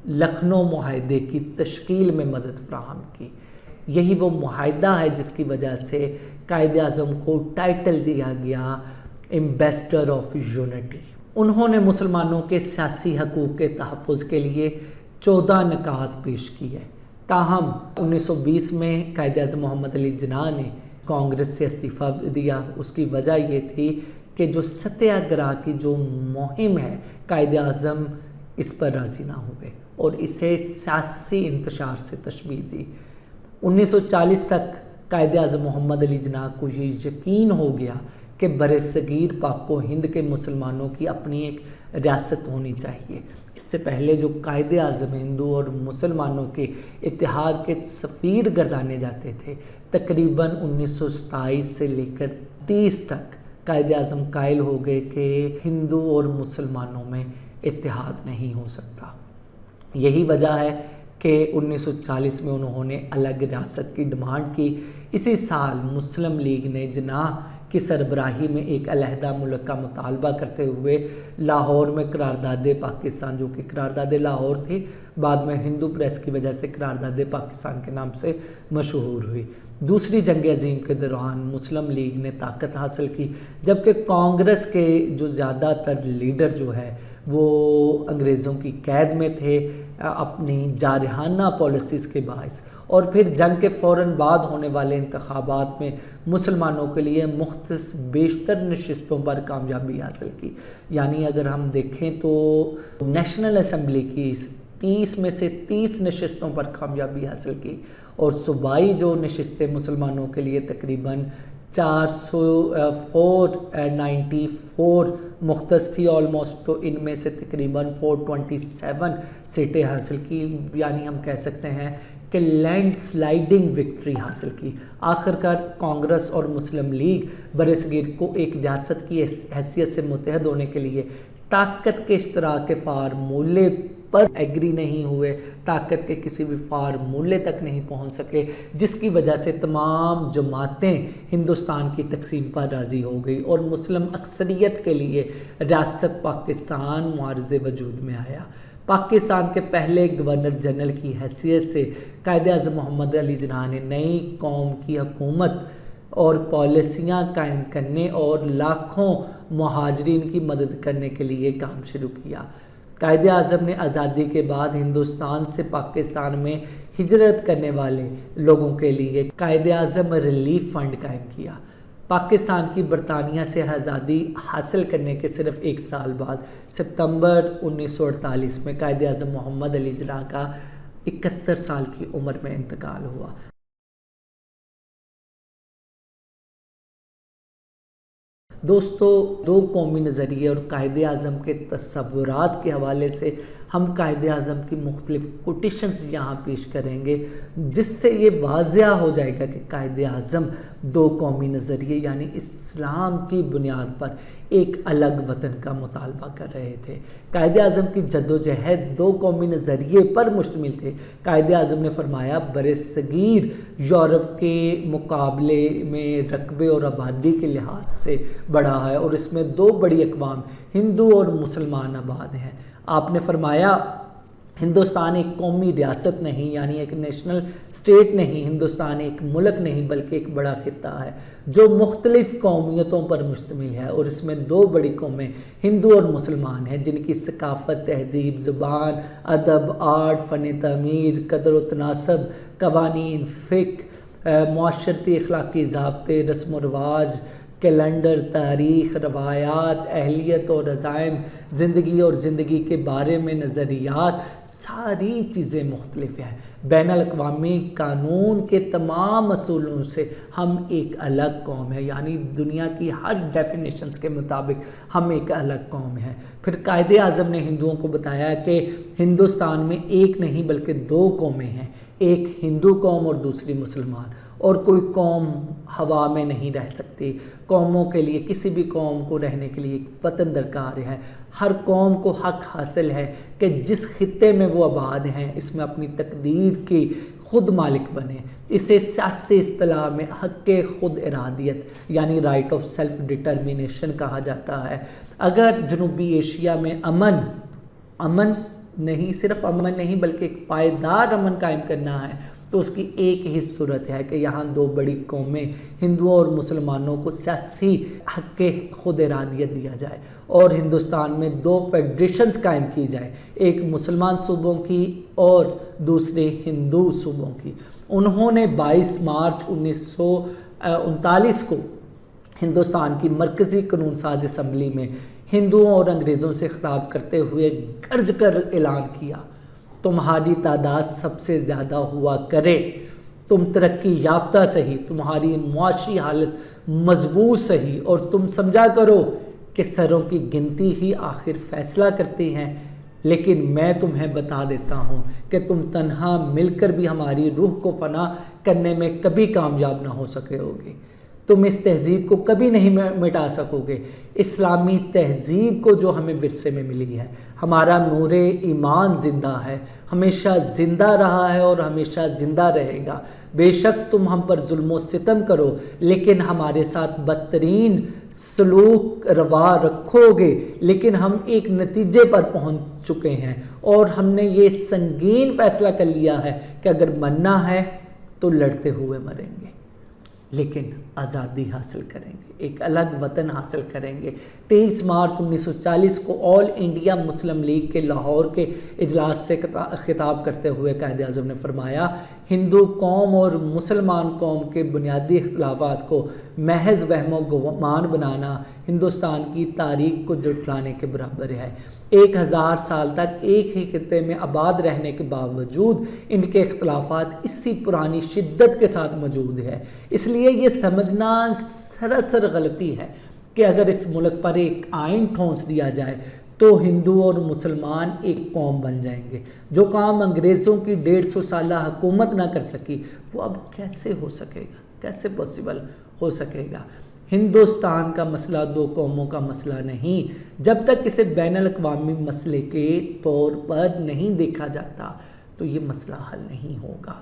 لکھنؤ معاہدے کی تشکیل میں مدد فراہم کی۔ یہی وہ معاہدہ ہے جس کی وجہ سے قائد اعظم کو ٹائٹل دیا گیا ایمبیسڈر آف یونٹی۔ انہوں نے مسلمانوں کے سیاسی حقوق کے تحفظ کے لیے 14 نکات پیش کیے۔ تاہم 1920 میں قائد اعظم محمد علی جناح نے کانگریس سے استعفیٰ دیا۔ اس کی وجہ یہ تھی کہ جو ستیہ گرہ کی جو مہم ہے، قائد اعظم اس پر راضی نہ ہوئے اور اسے سیاسی انتشار سے تشبیہ دی۔ 1940 تک قائد اعظم محمد علی جناح کو یہ یقین ہو گیا کہ برصغیر پاک و ہند کے مسلمانوں کی اپنی ایک ریاست ہونی چاہیے۔ اس سے پہلے جو قائد اعظم ہندو اور مسلمانوں کے اتحاد کے سفیر گردانے جاتے تھے، تقریباً 1927 سے لے کر 30 تک قائد اعظم قائل ہو گئے کہ ہندو اور مسلمانوں میں اتحاد نہیں ہو سکتا۔ یہی وجہ ہے کہ 1940 میں انہوں نے الگ ریاست کی ڈیمانڈ کی۔ اسی سال مسلم لیگ نے جناح کی سربراہی میں ایک علیحدہ ملک کا مطالبہ کرتے ہوئے لاہور میں قرارداد پاکستان، جو کہ قرارداد لاہور تھی، بعد میں ہندو پریس کی وجہ سے قرارداد پاکستان کے نام سے مشہور ہوئی۔ دوسری جنگ عظیم کے دوران مسلم لیگ نے طاقت حاصل کی، جبکہ کانگریس کے جو زیادہ تر لیڈر جو ہے وہ انگریزوں کی قید میں تھے اپنی جارحانہ پالیسیز کے باعث، اور پھر جنگ کے فوراً بعد ہونے والے انتخابات میں مسلمانوں کے لیے مختص بیشتر نشستوں پر کامیابی حاصل کی۔ یعنی اگر ہم دیکھیں تو نیشنل اسمبلی کی 30 میں سے 30 نشستوں پر کامیابی حاصل کی، اور صوبائی جو نشستیں مسلمانوں کے لیے تقریباً 494 مختص تھی آلموسٹ، تو ان میں سے تقریباً 427 سیٹیں حاصل کی۔ یعنی ہم کہہ سکتے ہیں کہ لینڈ سلائیڈنگ وکٹری حاصل کی۔ آخرکار کانگریس اور مسلم لیگ برصغیر کو ایک ریاست کی حیثیت سے متحد ہونے کے لیے طاقت کے اشتراک کے فارمولے پر ایگری نہیں ہوئے، طاقت کے کسی بھی فارمولے تک نہیں پہنچ سکے، جس کی وجہ سے تمام جماعتیں ہندوستان کی تقسیم پر راضی ہو گئی اور مسلم اکثریت کے لیے ریاست پاکستان معارض وجود میں آیا۔ پاکستان کے پہلے گورنر جنرل کی حیثیت سے قائد اعظم محمد علی جناح نے نئی قوم کی حکومت اور پالیسیاں قائم کرنے اور لاکھوں مہاجرین کی مدد کرنے کے لیے کام شروع کیا۔ قائد اعظم نے آزادی کے بعد ہندوستان سے پاکستان میں ہجرت کرنے والے لوگوں کے لیے قائد اعظم ریلیف فنڈ قائم کیا۔ پاکستان کی برطانیہ سے آزادی حاصل کرنے کے صرف ایک سال بعد ستمبر 1948 میں قائد اعظم محمد علی جناح کا 71 سال کی عمر میں انتقال ہوا۔ دوستو، دو قومی نظریے اور قائد اعظم کے تصورات کے حوالے سے ہم قائد اعظم کی مختلف کوٹیشنز یہاں پیش کریں گے، جس سے یہ واضح ہو جائے گا کہ قائد اعظم دو قومی نظریے یعنی اسلام کی بنیاد پر ایک الگ وطن کا مطالبہ کر رہے تھے۔ قائد اعظم کی جدوجہد دو قومی نظریے پر مشتمل تھے۔ قائد اعظم نے فرمایا برصغیر یورپ کے مقابلے میں رقبے اور آبادی کے لحاظ سے بڑا ہے، اور اس میں دو بڑی اقوام ہندو اور مسلمان آباد ہیں۔ آپ نے فرمایا ہندوستان ایک قومی ریاست نہیں، یعنی ایک نیشنل اسٹیٹ نہیں، ہندوستان ایک ملک نہیں بلکہ ایک بڑا خطہ ہے جو مختلف قومیتوں پر مشتمل ہے، اور اس میں دو بڑی قومیں ہندو اور مسلمان ہیں جن کی ثقافت، تہذیب، زبان، ادب، آرٹ، فن تعمیر، قدر و تناسب، قوانین، فقہ، معاشرتی اخلاقی ضابطے، رسم و رواج، کیلنڈر، تاریخ، روایات، اہلیت اور عزائم، زندگی اور زندگی کے بارے میں نظریات، ساری چیزیں مختلف ہیں۔ بین الاقوامی قانون کے تمام اصولوں سے ہم ایک الگ قوم ہے، یعنی دنیا کی ہر ڈیفینیشنز کے مطابق ہم ایک الگ قوم ہیں۔ پھر قائد اعظم نے ہندوؤں کو بتایا کہ ہندوستان میں ایک نہیں بلکہ دو قومیں ہیں، ایک ہندو قوم اور دوسری مسلمان، اور کوئی قوم ہوا میں نہیں رہ سکتی۔ قوموں کے لیے، کسی بھی قوم کو رہنے کے لیے ایک وطن درکار ہے۔ ہر قوم کو حق حاصل ہے کہ جس خطے میں وہ آباد ہیں اس میں اپنی تقدیر کی خود مالک بنے۔ اسے سیاسی اصطلاح میں حق خود ارادیت یعنی رائٹ آف سیلف ڈٹرمینیشن کہا جاتا ہے۔ اگر جنوبی ایشیا میں امن نہیں، صرف امن نہیں بلکہ ایک پائیدار امن قائم کرنا ہے تو اس کی ایک ہی صورت ہے کہ یہاں دو بڑی قومیں ہندوؤں اور مسلمانوں کو سیاسی حق خود ارادیت دیا جائے، اور ہندوستان میں دو فیڈریشنز قائم کی جائے، ایک مسلمان صوبوں کی اور دوسرے ہندو صوبوں کی۔ انہوں نے 22 مارچ 1939 کو ہندوستان کی مرکزی قانون ساز اسمبلی میں ہندوؤں اور انگریزوں سے خطاب کرتے ہوئے گرج کر اعلان کیا، تمہاری تعداد سب سے زیادہ ہوا کرے تم ترقی یافتہ سہی، تمہاری معاشی حالت مضبوط سہی، اور تم سمجھا کرو کہ سروں کی گنتی ہی آخر فیصلہ کرتی ہیں، لیکن میں تمہیں بتا دیتا ہوں کہ تم تنہا مل کر بھی ہماری روح کو فنا کرنے میں کبھی کامیاب نہ ہو سکے ہوگے۔ تم اس تہذیب کو کبھی نہیں مٹا سکو گے، اسلامی تہذیب کو جو ہمیں ورثے میں ملی ہے۔ ہمارا نور ایمان زندہ ہے، ہمیشہ زندہ رہا ہے اور ہمیشہ زندہ رہے گا۔ بے شک تم ہم پر ظلم و ستم کرو، لیکن ہمارے ساتھ بدترین سلوک روا رکھو گے، لیکن ہم ایک نتیجے پر پہنچ چکے ہیں اور ہم نے یہ سنگین فیصلہ کر لیا ہے کہ اگر مرنا ہے تو لڑتے ہوئے مریں گے، لیکن آزادی حاصل کریں گے، ایک الگ وطن حاصل کریں گے۔ 23 مارچ 1940 کو آل انڈیا مسلم لیگ کے لاہور کے اجلاس سے خطاب کرتے ہوئے قائد اعظم نے فرمایا، ہندو قوم اور مسلمان قوم کے بنیادی اختلافات کو محض وہم و گمان بنانا ہندوستان کی تاریخ کو جھٹلانے کے برابر ہے۔ 1000 سال تک ایک ہی خطے میں آباد رہنے کے باوجود ان کے اختلافات اسی پرانی شدت کے ساتھ موجود ہے۔ اس لیے یہ سمجھنا سراسر غلطی ہے کہ اگر اس ملک پر ایک آئین ٹھونس دیا جائے تو ہندو اور مسلمان ایک قوم بن جائیں گے۔ جو کام انگریزوں کی 150 سالہ حکومت نہ کر سکی وہ اب کیسے ہو سکے گا، کیسے پاسبل ہو سکے گا؟ ہندوستان کا مسئلہ دو قوموں کا مسئلہ نہیں، جب تک اسے بین الاقوامی مسئلے کے طور پر نہیں دیکھا جاتا تو یہ مسئلہ حل نہیں ہوگا۔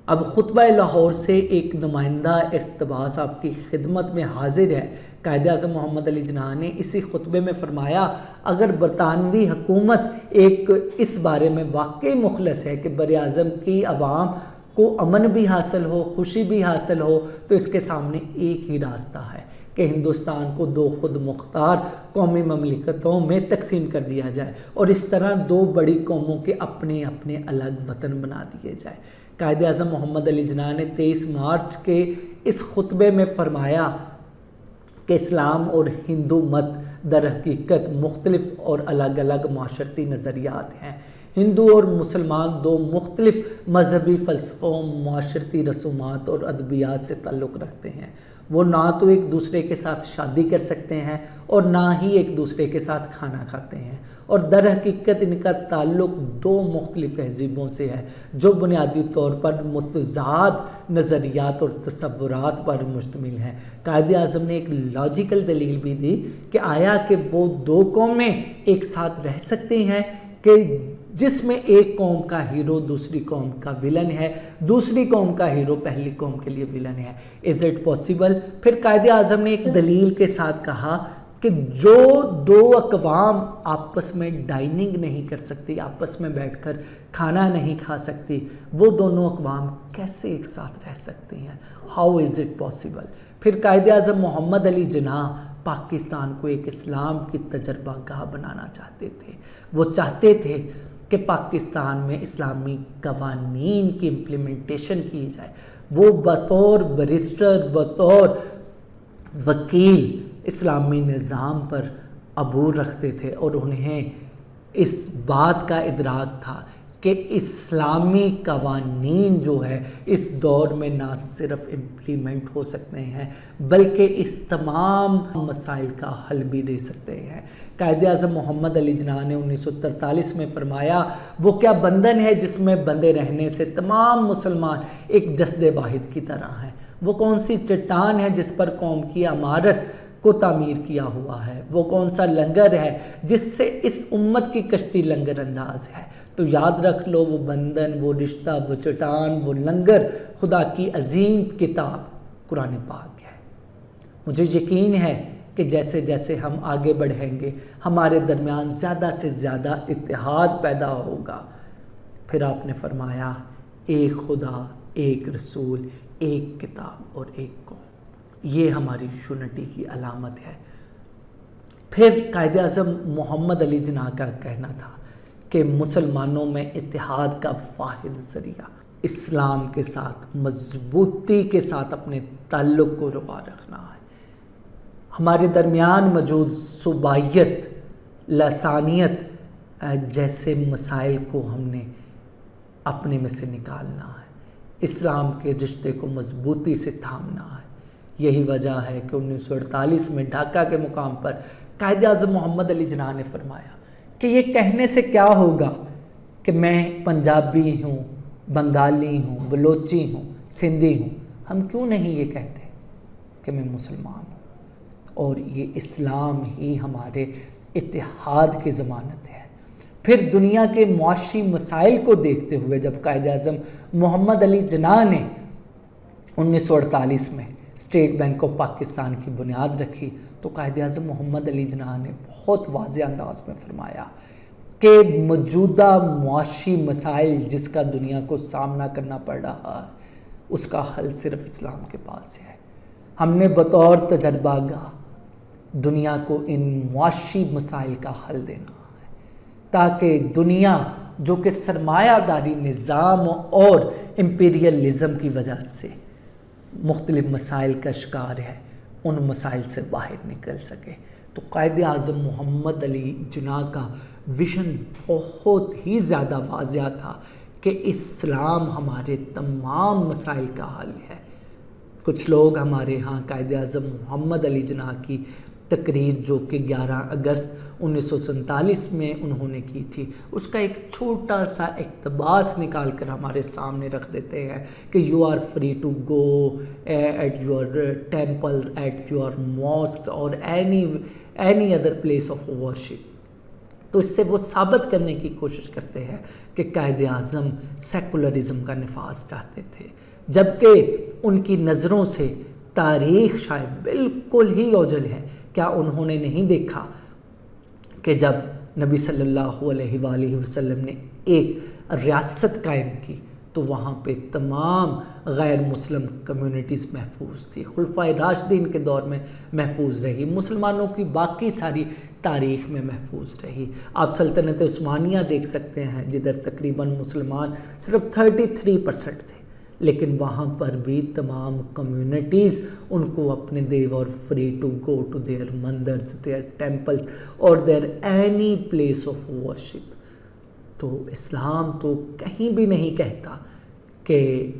اب خطبہ لاہور سے ایک نمائندہ اقتباس آپ کی خدمت میں حاضر ہے۔ قائد اعظم محمد علی جناح نے اسی خطبے میں فرمایا، اگر برطانوی حکومت ایک اس بارے میں واقعی مخلص ہے کہ بر اعظم کی عوام کو امن بھی حاصل ہو، خوشی بھی حاصل ہو، تو اس کے سامنے ایک ہی راستہ ہے کہ ہندوستان کو 2 خود مختار قومی مملکتوں میں تقسیم کر دیا جائے اور اس طرح 2 بڑی قوموں کے اپنے اپنے الگ وطن بنا دیے جائے۔ قائد اعظم محمد علی جناح نے 23 مارچ کے اس خطبے میں فرمایا کہ اسلام اور ہندو مت در حقیقت مختلف اور الگ الگ معاشرتی نظریات ہیں۔ ہندو اور مسلمان 2 مختلف مذہبی فلسفوں، معاشرتی رسومات اور ادبیات سے تعلق رکھتے ہیں۔ وہ نہ تو ایک دوسرے کے ساتھ شادی کر سکتے ہیں اور نہ ہی ایک دوسرے کے ساتھ کھانا کھاتے ہیں، اور در حقیقت ان کا تعلق 2 مختلف تہذیبوں سے ہے جو بنیادی طور پر متضاد نظریات اور تصورات پر مشتمل ہیں۔ قائد اعظم نے ایک لاجیکل دلیل بھی دی کہ آیا کہ وہ 2 قومیں ایک ساتھ رہ سکتی ہیں کہ جس میں ایک قوم کا ہیرو دوسری قوم کا ویلن ہے، دوسری قوم کا ہیرو پہلی قوم کے لیے ویلن ہے۔ Is it possible? پھر قائد اعظم نے ایک دلیل کے ساتھ کہا کہ جو 2 اقوام آپس میں ڈائننگ نہیں کر سکتی، آپس میں بیٹھ کر کھانا نہیں کھا سکتی، وہ دونوں اقوام کیسے ایک ساتھ رہ سکتی ہیں؟ How is it possible? پھر قائد اعظم محمد علی جناح پاکستان کو ایک اسلام کی تجربہ گاہ بنانا چاہتے تھے۔ وہ چاہتے تھے کہ پاکستان میں اسلامی قوانین کی امپلیمنٹیشن کی جائے۔ وہ بطور بیرسٹر، بطور وکیل اسلامی نظام پر عبور رکھتے تھے اور انہیں اس بات کا ادراک تھا کہ اسلامی قوانین جو ہے اس دور میں نہ صرف امپلیمنٹ ہو سکتے ہیں بلکہ اس تمام مسائل کا حل بھی دے سکتے ہیں۔ قائد اعظم محمد علی جناح نے 1943 میں فرمایا، وہ کیا بندھن ہے جس میں بندھے رہنے سے تمام مسلمان ایک جسد واحد کی طرح ہیں؟ وہ کون سی چٹان ہے جس پر قوم کی عمارت کو تعمیر کیا ہوا ہے؟ وہ کون سا لنگر ہے جس سے اس امت کی کشتی لنگر انداز ہے؟ تو یاد رکھ لو، وہ بندھن، وہ رشتہ، وہ چٹان، وہ لنگر خدا کی عظیم کتاب قرآن پاک ہے۔ مجھے یقین ہے کہ جیسے جیسے ہم آگے بڑھیں گے ہمارے درمیان زیادہ سے زیادہ اتحاد پیدا ہوگا۔ پھر آپ نے فرمایا، ایک خدا، ایک رسول، ایک کتاب اور ایک قوم، یہ ہماری یونٹی کی علامت ہے۔ پھر قائد اعظم محمد علی جناح کا کہنا تھا کہ مسلمانوں میں اتحاد کا واحد ذریعہ اسلام کے ساتھ مضبوطی کے ساتھ اپنے تعلق کو روا رکھنا ہے۔ ہمارے درمیان موجود صوبائیت، لسانیت جیسے مسائل کو ہم نے اپنے میں سے نکالنا ہے۔ اسلام کے رشتے کو مضبوطی سے تھامنا ہے۔ یہی وجہ ہے کہ 1948 میں ڈھاکہ کے مقام پر قائد اعظم محمد علی جناح نے فرمایا کہ یہ کہنے سے کیا ہوگا کہ میں پنجابی ہوں، بنگالی ہوں، بلوچی ہوں، سندھی ہوں، ہم کیوں نہیں یہ کہتے کہ میں مسلمان ہوں؟ اور یہ اسلام ہی ہمارے اتحاد کی ضمانت ہے۔ پھر دنیا کے معاشی مسائل کو دیکھتے ہوئے جب قائد اعظم محمد علی جناح نے 1948 میں اسٹیٹ بینک آف پاکستان کی بنیاد رکھی تو قائد اعظم محمد علی جناح نے بہت واضح انداز میں فرمایا کہ موجودہ معاشی مسائل جس کا دنیا کو سامنا کرنا پڑ رہا ہے اس کا حل صرف اسلام کے پاس ہے۔ ہم نے بطور تجربہ گاہ دنیا کو ان معاشی مسائل کا حل دینا ہے تاکہ دنیا جو کہ سرمایہ داری نظام اور امپیریلزم کی وجہ سے مختلف مسائل کا شکار ہے ان مسائل سے باہر نکل سکے۔ تو قائد اعظم محمد علی جناح کا ویژن بہت ہی زیادہ واضح تھا کہ اسلام ہمارے تمام مسائل کا حل ہے۔ کچھ لوگ ہمارے ہاں قائد اعظم محمد علی جناح کی تقریر جو کہ 11 اگست 1947 میں انہوں نے کی تھی اس کا ایک چھوٹا سا اقتباس نکال کر ہمارے سامنے رکھ دیتے ہیں کہ you are free to go at your temples, at your mosques or any other place of worship. تو اس سے وہ ثابت کرنے کی کوشش کرتے ہیں کہ قائد اعظم سیکولرزم کا نفاذ چاہتے تھے، جبکہ ان کی نظروں سے تاریخ شاید بالکل ہی اوجھل ہے۔ کیا انہوں نے نہیں دیکھا کہ جب نبی صلی اللہ علیہ وآلہ وسلم نے ایک ریاست قائم کی تو وہاں پہ تمام غیر مسلم کمیونٹیز محفوظ تھی، خلفائے راشدین کے دور میں محفوظ رہی، مسلمانوں کی باقی ساری تاریخ میں محفوظ رہی۔ آپ سلطنت عثمانیہ دیکھ سکتے ہیں جدھر تقریباً مسلمان صرف 33% تھے، لیکن وہاں پر بھی تمام کمیونٹیز ان کو اپنے they were free to go to their mandirs, their temples or their any place of worship. تو اسلام تو کہیں بھی نہیں کہتا کہ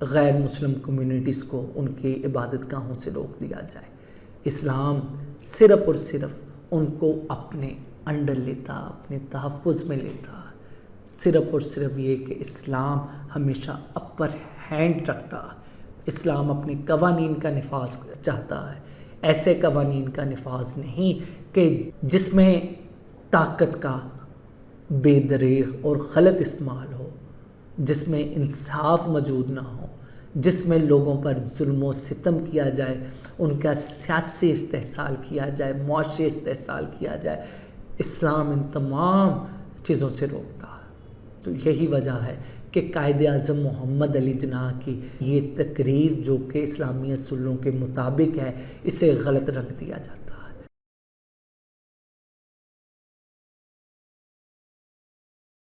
غیر مسلم کمیونٹیز کو ان کی عبادت گاہوں سے روک دیا جائے۔ اسلام صرف اور صرف ان کو اپنے انڈر لیتا، اپنے تحفظ میں لیتا، صرف اور صرف یہ کہ اسلام ہمیشہ اپر ہینڈ رکھتا، اسلام اپنے قوانین کا نفاذ چاہتا ہے، ایسے قوانین کا نفاذ نہیں کہ جس میں طاقت کا بے دریغ اور غلط استعمال ہو، جس میں انصاف موجود نہ ہو، جس میں لوگوں پر ظلم و ستم کیا جائے، ان کا سیاسی استحصال کیا جائے، معاشی استحصال کیا جائے۔ اسلام ان تمام چیزوں سے روکتا ہے۔ تو یہی وجہ ہے کہ قائد اعظم محمد علی جناح کی یہ تقریر جو کہ اسلامی اصولوں کے مطابق ہے اسے غلط رکھ دیا جاتا ہے۔